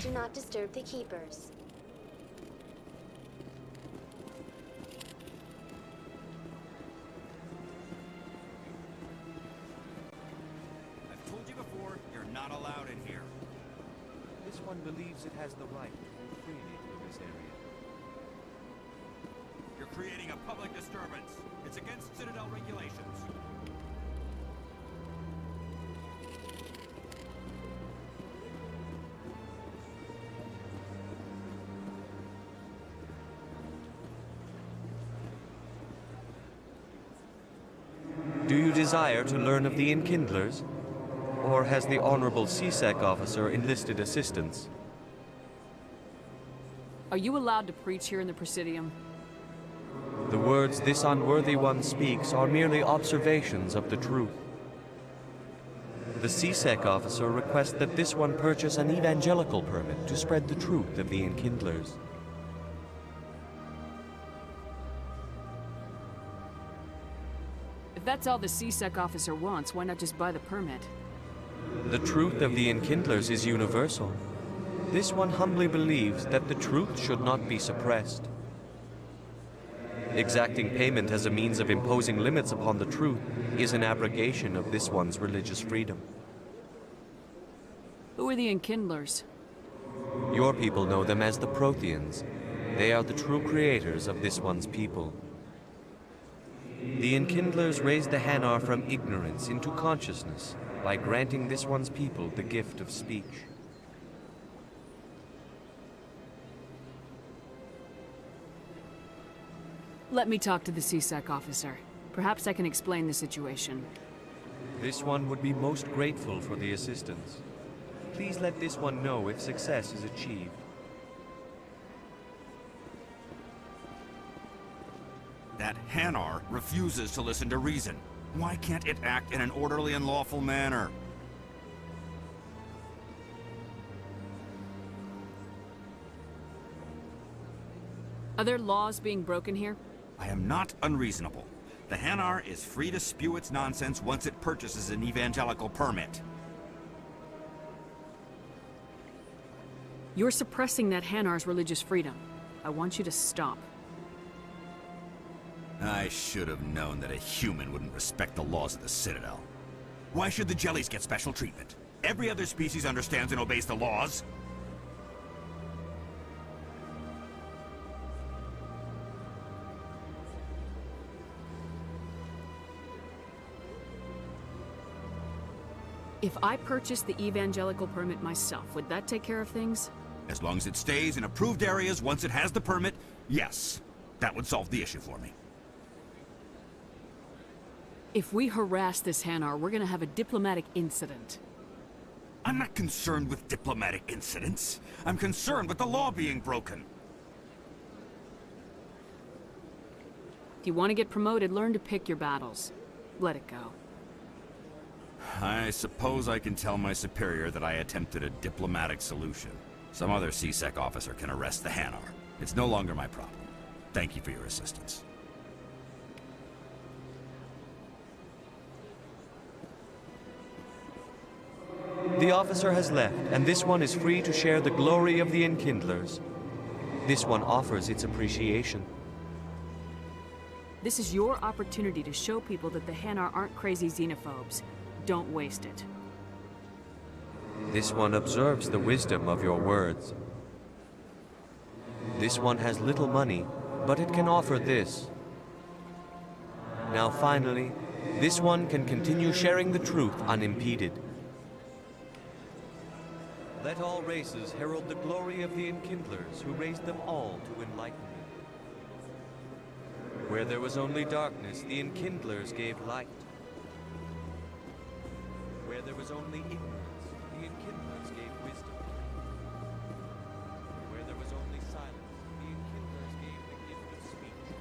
Do not disturb the keepers. believes it has the right to move freely through this area. You're creating a public disturbance. It's against Citadel regulations. Do you desire to learn of the Enkindlers? Or has the Honorable CSEC officer enlisted assistance? Are you allowed to preach here in the Presidium? The words this unworthy one speaks are merely observations of the truth. The CSEC officer requests that this one purchase an evangelical permit to spread the truth of the Enkindlers. If that's all the CSEC officer wants, why not just buy the permit? The truth of the Enkindlers is universal. This one humbly believes that the truth should not be suppressed. Exacting payment as a means of imposing limits upon the truth is an abrogation of this one's religious freedom. Who are the Enkindlers? Your people know them as the Protheans. They are the true creators of this one's people. The Enkindlers raised the Hanar from ignorance into consciousness by granting this one's people the gift of speech. Let me talk to the CSEC officer. Perhaps I can explain the situation. This one would be most grateful for the assistance. Please let this one know if success is achieved. That Hanar refuses to listen to reason. Why can't it act in an orderly and lawful manner? Are there laws being broken here? I am not unreasonable. The Hanar is free to spew its nonsense once it purchases an evangelical permit. You're suppressing that Hanar's religious freedom. I want you to stop. I should have known that a human wouldn't respect the laws of the Citadel. Why should the jellies get special treatment? Every other species understands and obeys the laws. If I purchased the evangelical permit myself, would that take care of things? As long as it stays in approved areas once it has the permit, yes. That would solve the issue for me. If we harass this Hanar, we're gonna have a diplomatic incident. I'm not concerned with diplomatic incidents. I'm concerned with the law being broken. If you want to get promoted, learn to pick your battles. Let it go. I suppose I can tell my superior that I attempted a diplomatic solution. Some other CSEC officer can arrest the Hanar. It's no longer my problem. Thank you for your assistance. The officer has left, and this one is free to share the glory of the Enkindlers. This one offers its appreciation. This is your opportunity to show people that the Hanar aren't crazy xenophobes. Don't waste it. This one observes the wisdom of your words. This one has little money, but it can offer this. Now finally, this one can continue sharing the truth unimpeded. Let all races herald the glory of the Enkindlers who raised them all to enlightenment. Where there was only darkness, the Enkindlers gave light. Where there was only ignorance, the Enkindlers gave wisdom. Where there was only silence, the Enkindlers gave the gift of speech.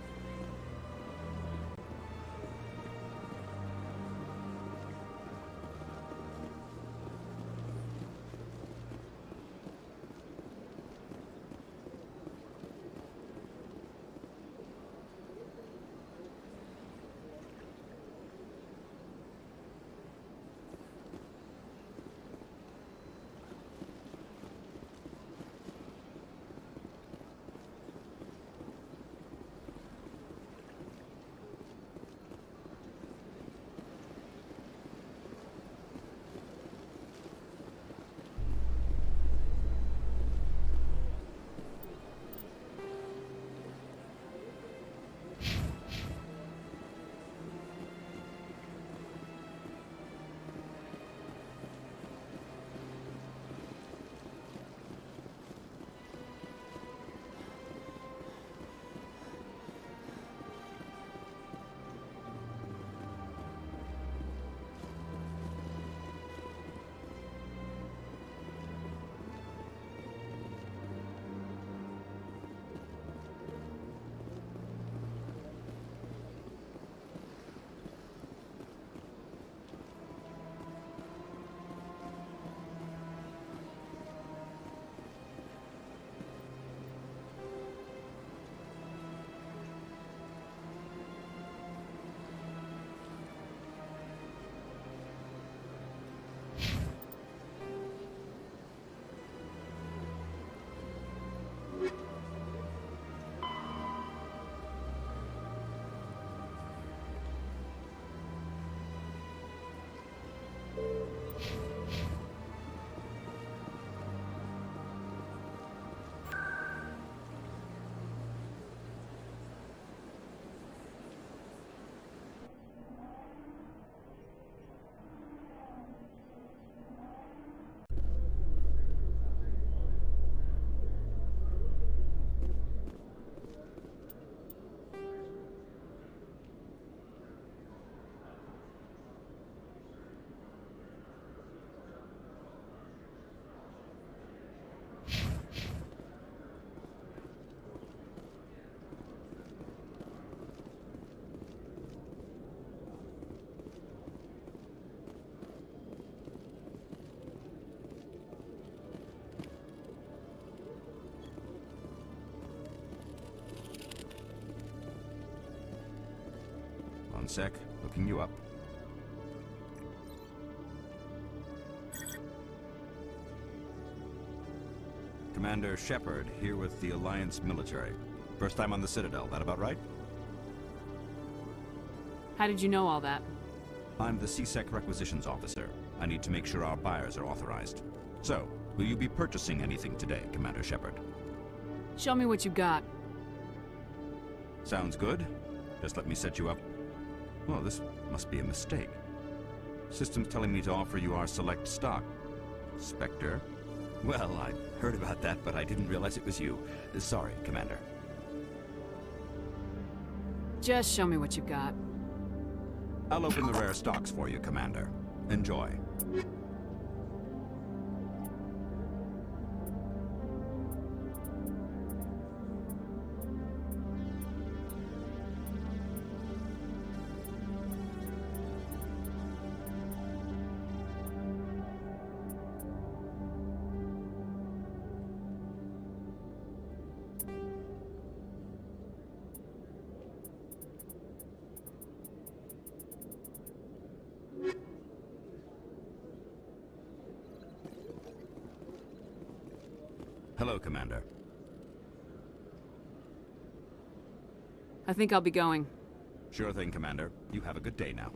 One sec, looking you up. Commander Shepard, here with the Alliance military. First time on the Citadel, that about right? How did you know all that? I'm the CSEC requisitions officer. I need to make sure our buyers are authorized. So, will you be purchasing anything today, Commander Shepard? Show me what you got. Sounds good. Just let me set you up. Well, this must be a mistake. System's telling me to offer you our select stock. Spectre? Well, I heard about that, but I didn't realize it was you. Sorry, Commander. Just show me what you got. I'll open the rare stocks for you, Commander. Enjoy. Hello, Commander. I think I'll be going. Sure thing, Commander. You have a good day now.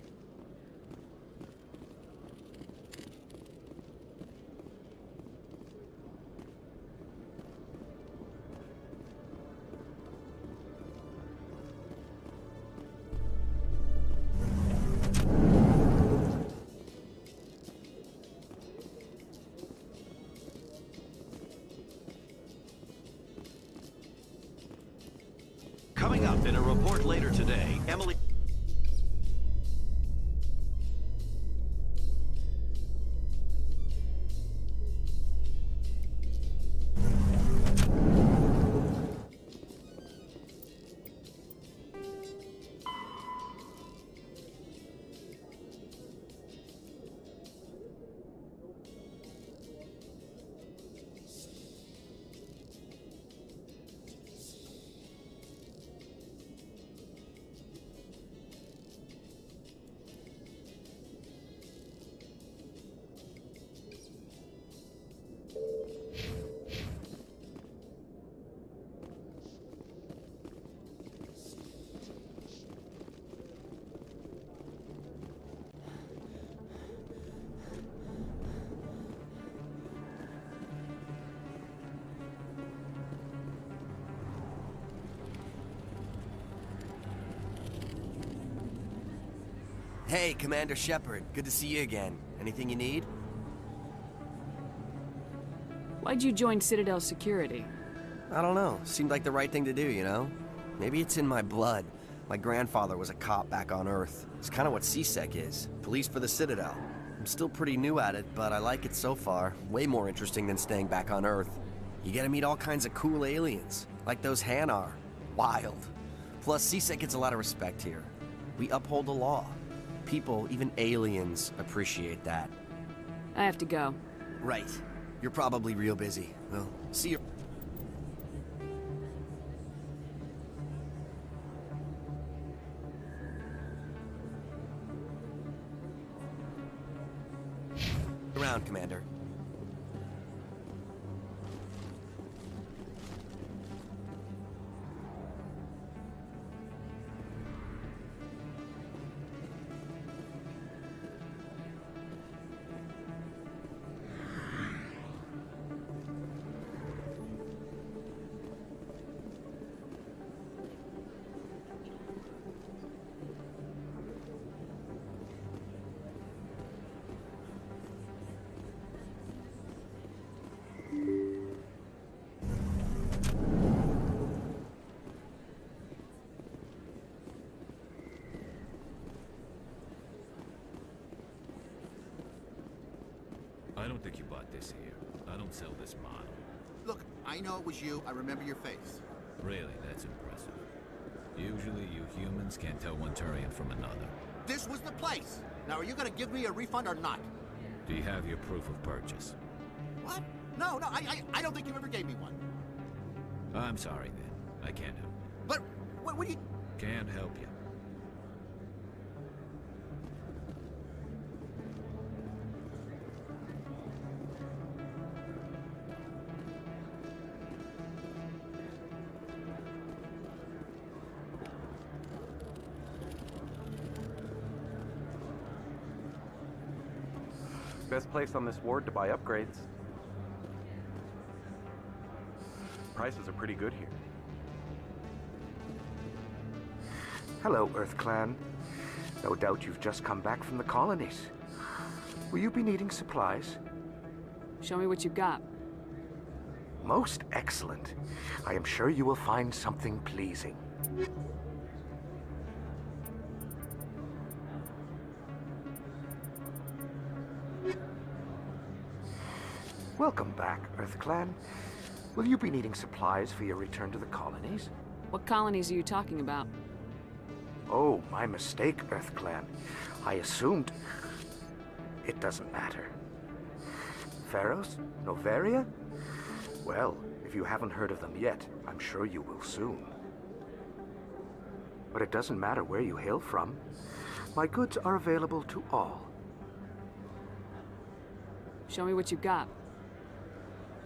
Coming up in a report later today, Emily... Hey, Commander Shepard. Good to see you again. Anything you need? Why'd you join Citadel Security? I don't know. Seemed like the right thing to do, you know? Maybe it's in my blood. My grandfather was a cop back on Earth. It's kind of what CSEC is. Police for the Citadel. I'm still pretty new at it, but I like it so far. Way more interesting than staying back on Earth. You get to meet all kinds of cool aliens, like those Hanar. Wild. Plus, CSEC gets a lot of respect here. We uphold the law. People, even aliens, appreciate that. I have to go. Right. You're probably real busy. Well, see you. Around, Commander. I don't think you bought this here. I don't sell this model. Look, I know it was you. I remember your face. Really, that's impressive. Usually you humans can't tell one Turian from another. This was the place. Now, are you gonna give me a refund or not? Do you have your proof of purchase? What? No, I don't think you ever gave me one. I'm sorry then. I can't help you. But, what do you... Can't help you. Best place on this ward to buy upgrades. Prices are pretty good here. Hello, Earth Clan. No doubt you've just come back from the colonies. Will you be needing supplies? Show me what you've got. Most excellent. I am sure you will find something pleasing. Welcome back, Earth Clan. Will you be needing supplies for your return to the colonies? What colonies are you talking about? Oh, my mistake, Earth Clan. I assumed... It doesn't matter. Pharos? Novaria? Well, if you haven't heard of them yet, I'm sure you will soon. But it doesn't matter where you hail from. My goods are available to all. Show me what you've got.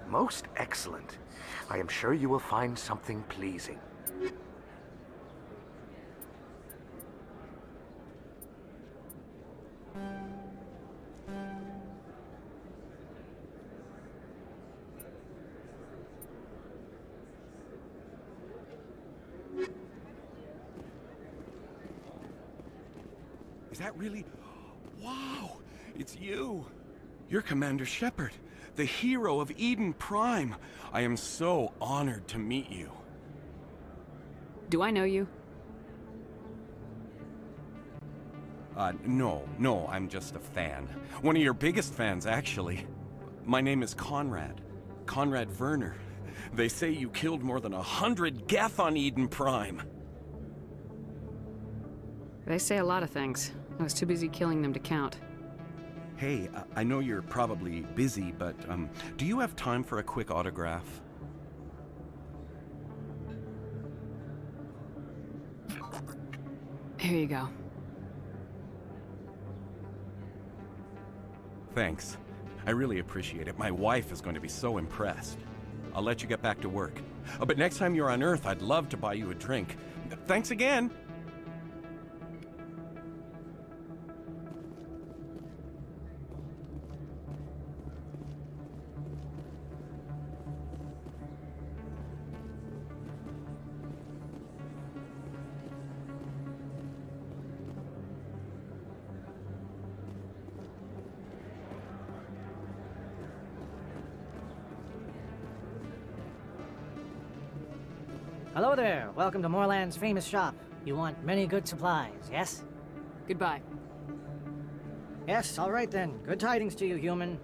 Most excellent. I am sure you will find something pleasing. Is that really... Wow! It's you! You're Commander Shepard, the hero of Eden Prime. I am so honored to meet you. Do I know you? No, I'm just a fan. One of your biggest fans, actually. My name is Conrad. Conrad Werner. They say you killed more than 100 Geth on Eden Prime. They say a lot of things. I was too busy killing them to count. Hey, I know you're probably busy, but do you have time for a quick autograph? Here you go. Thanks. I really appreciate it. My wife is going to be so impressed. I'll let you get back to work. But next time you're on Earth, I'd love to buy you a drink. Thanks again! Hello there. Welcome to Moorland's famous shop. You want many good supplies, yes? Goodbye. Yes, all right then. Good tidings to you, human.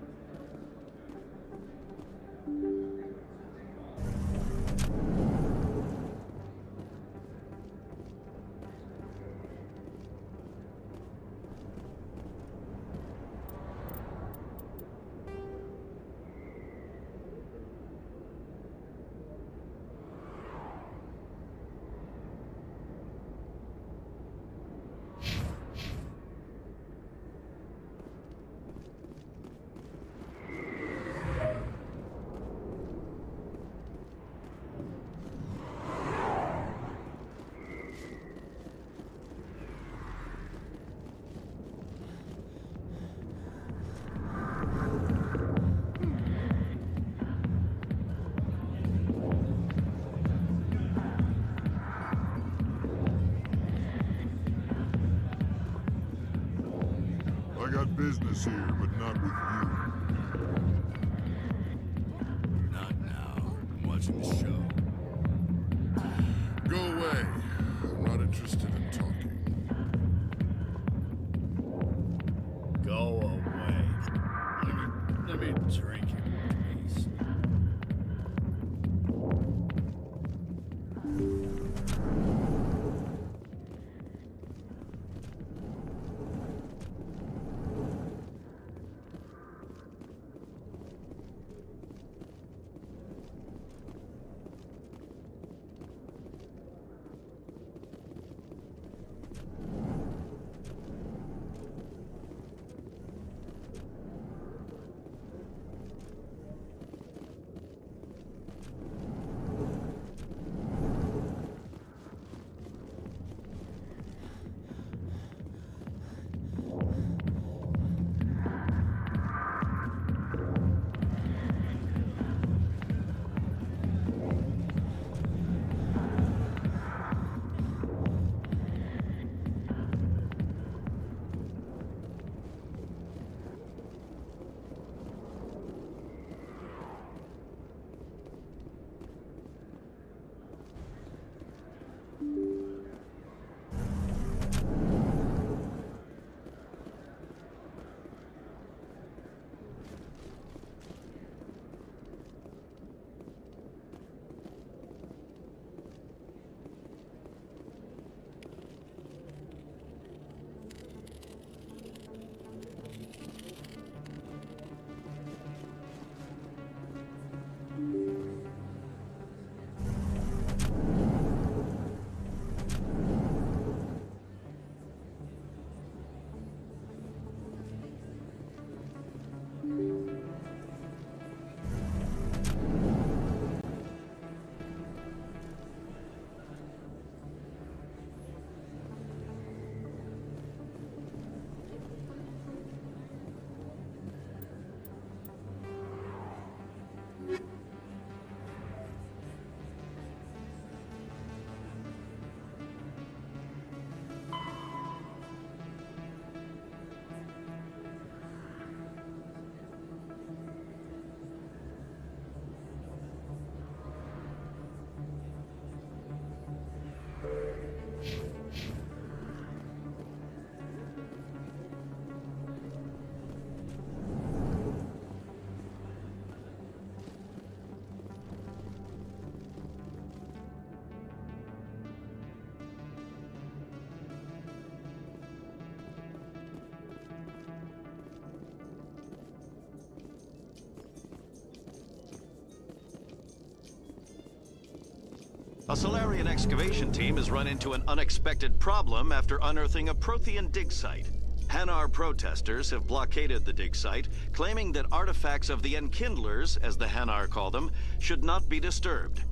I got business here, but not with you. Not now. I'm watching the show. Go away. I'm not interested in talking. Go away. Let me drink in peace. A Solarian excavation team has run into an unexpected problem after unearthing a Prothean dig site. Hanar protesters have blockaded the dig site, claiming that artifacts of the Enkindlers, as the Hanar call them, should not be disturbed.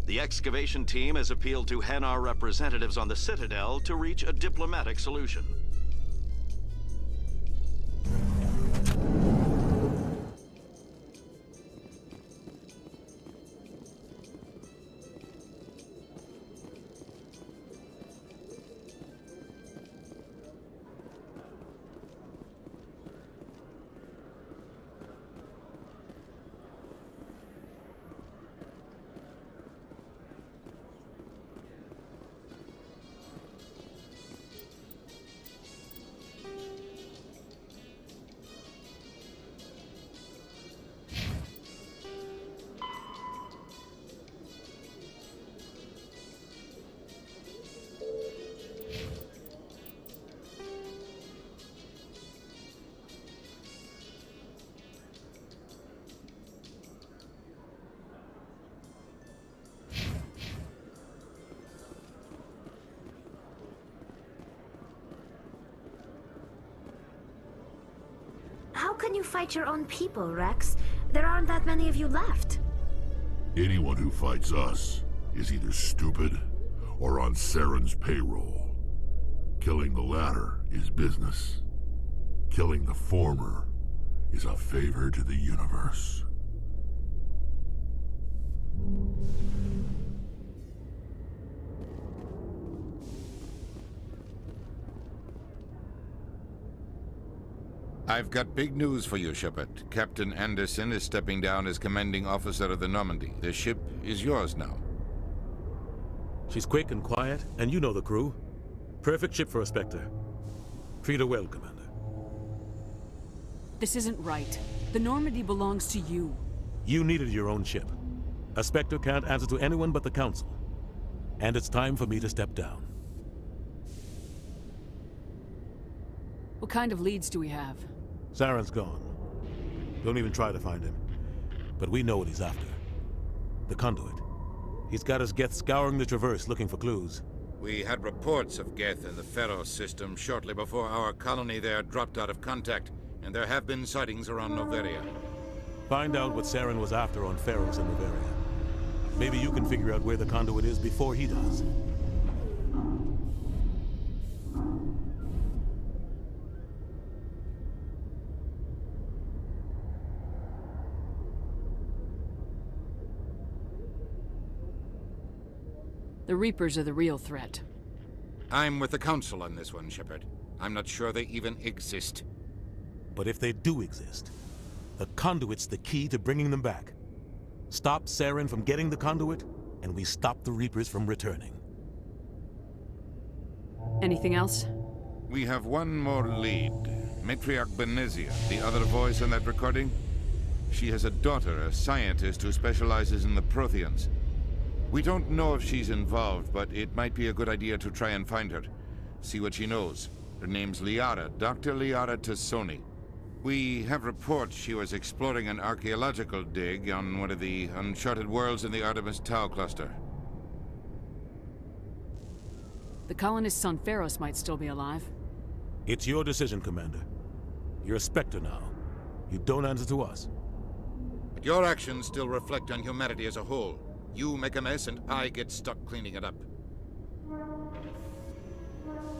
The excavation team has appealed to Hanar representatives on the Citadel to reach a diplomatic solution. How can you fight your own people, Rex? There aren't that many of you left. Anyone who fights us is either stupid or on Saren's payroll. Killing the latter is business. Killing the former is a favor to the universe. I've got big news for you, Shepard. Captain Anderson is stepping down as commanding officer of the Normandy. The ship is yours now. She's quick and quiet, and you know the crew. Perfect ship for a Spectre. Treat her well, Commander. This isn't right. The Normandy belongs to you. You needed your own ship. A Spectre can't answer to anyone but the Council. And it's time for me to step down. What kind of leads do we have? Saren's gone. Don't even try to find him. But we know what he's after. The conduit. He's got his Geth scouring the Traverse looking for clues. We had reports of Geth in the Pharaoh system shortly before our colony there dropped out of contact, and there have been sightings around Noveria. Find out what Saren was after on Pharaohs and Noveria. Maybe you can figure out where the conduit is before he does. The Reapers are the real threat. I'm with the Council on this one, Shepard. I'm not sure they even exist. But if they do exist, the conduit's the key to bringing them back. Stop Saren from getting the conduit, and we stop the Reapers from returning. Anything else? We have one more lead. Matriarch Benezia, the other voice on that recording. She has a daughter, a scientist who specializes in the Protheans. We don't know if she's involved, but it might be a good idea to try and find her. See what she knows. Her name's Liara, Dr. Liara Tassoni. We have reports she was exploring an archaeological dig on one of the uncharted worlds in the Artemis Tau cluster. The colonists on Pharos might still be alive. It's your decision, Commander. You're a Spectre now. You don't answer to us. But your actions still reflect on humanity as a whole. You make a mess and I get stuck cleaning it up.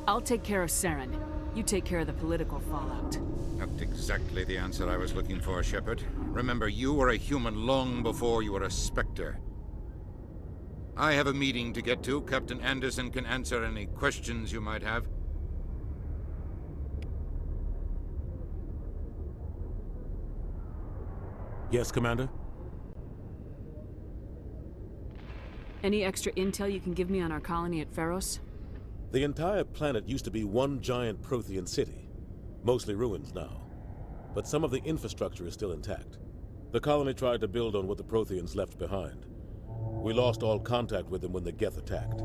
I'll take care of Saren. You take care of the political fallout. Not exactly the answer I was looking for, Shepard. Remember, you were a human long before you were a Spectre. I have a meeting to get to. Captain Anderson can answer any questions you might have. Yes, Commander? Any extra intel you can give me on our colony at Pharos? The entire planet used to be one giant Prothean city. Mostly ruins now. But some of the infrastructure is still intact. The colony tried to build on what the Protheans left behind. We lost all contact with them when the Geth attacked.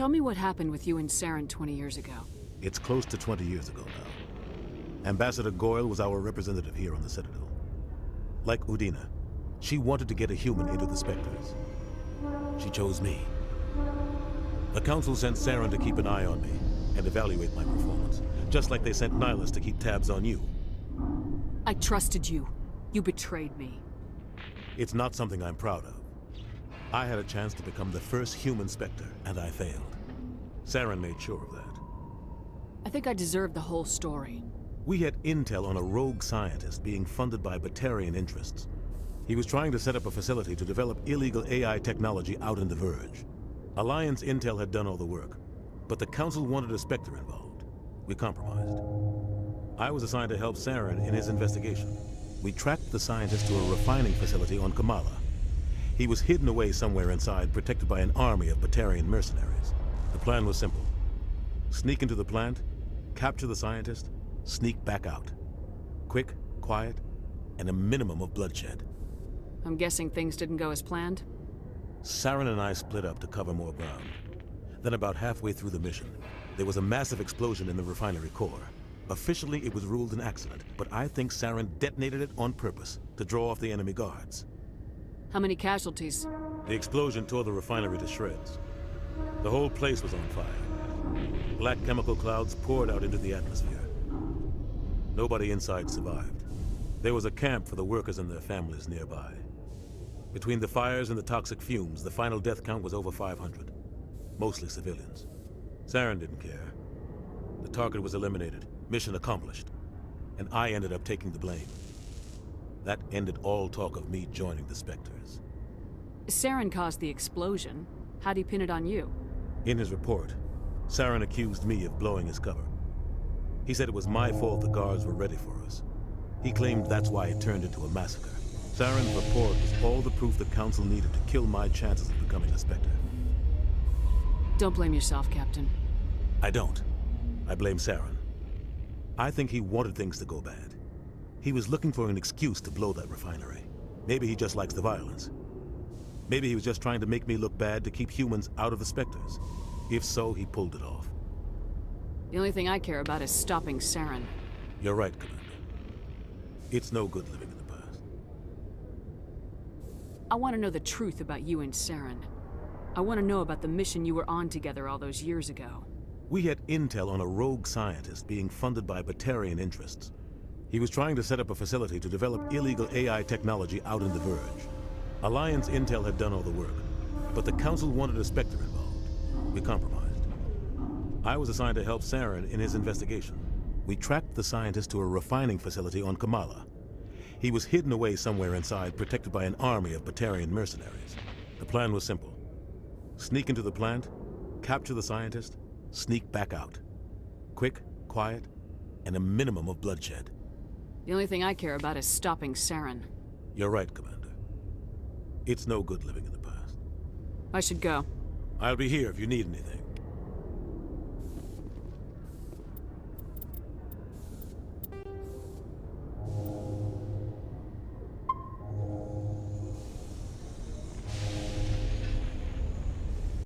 Tell me what happened with you and Saren 20 years ago. It's close to 20 years ago now. Ambassador Goyle was our representative here on the Citadel. Like Udina, she wanted to get a human into the Spectres. She chose me. The Council sent Saren to keep an eye on me and evaluate my performance, just like they sent Nihilus to keep tabs on you. I trusted you. You betrayed me. It's not something I'm proud of. I had a chance to become the first human Spectre, and I failed. Saren made sure of that. I think I deserve the whole story. We had intel on a rogue scientist being funded by Batarian interests. He was trying to set up a facility to develop illegal AI technology out in the Verge. Alliance intel had done all the work, but the Council wanted a Spectre involved. We compromised. I was assigned to help Saren in his investigation. We tracked the scientist to a refining facility on Kamala. He was hidden away somewhere inside, protected by an army of Batarian mercenaries. The plan was simple. Sneak into the plant, capture the scientist, sneak back out. Quick, quiet, and a minimum of bloodshed. I'm guessing things didn't go as planned? Saren and I split up to cover more ground. Then about halfway through the mission, there was a massive explosion in the refinery core. Officially, it was ruled an accident, but I think Saren detonated it on purpose to draw off the enemy guards. How many casualties? The explosion tore the refinery to shreds. The whole place was on fire. Black chemical clouds poured out into the atmosphere. Nobody inside survived. There was a camp for the workers and their families nearby. Between the fires and the toxic fumes, the final death count was over 500. Mostly civilians. Saren didn't care. The target was eliminated, mission accomplished. And I ended up taking the blame. That ended all talk of me joining the Spectres. Saren caused the explosion. How'd he pin it on you? In his report, Saren accused me of blowing his cover. He said it was my fault the guards were ready for us. He claimed that's why it turned into a massacre. Saren's report was all the proof the Council needed to kill my chances of becoming a Spectre. Don't blame yourself, Captain. I don't. I blame Saren. I think he wanted things to go bad. He was looking for an excuse to blow that refinery. Maybe he just likes the violence. Maybe he was just trying to make me look bad to keep humans out of the Spectres. If so, he pulled it off. The only thing I care about is stopping Saren. You're right, Commander. It's no good living in the past. I want to know the truth about you and Saren. I want to know about the mission you were on together all those years ago. We had intel on a rogue scientist being funded by Batarian interests. He was trying to set up a facility to develop illegal AI technology out in the Verge. Alliance intel had done all the work, but the Council wanted a Spectre involved. We compromised. I was assigned to help Saren in his investigation. We tracked the scientist to a refining facility on Kamala. He was hidden away somewhere inside, protected by an army of Batarian mercenaries. The plan was simple. Sneak into the plant, capture the scientist, sneak back out. Quick, quiet, and a minimum of bloodshed. The only thing I care about is stopping Saren. You're right, Commander. It's no good living in the past. I should go. I'll be here if you need anything.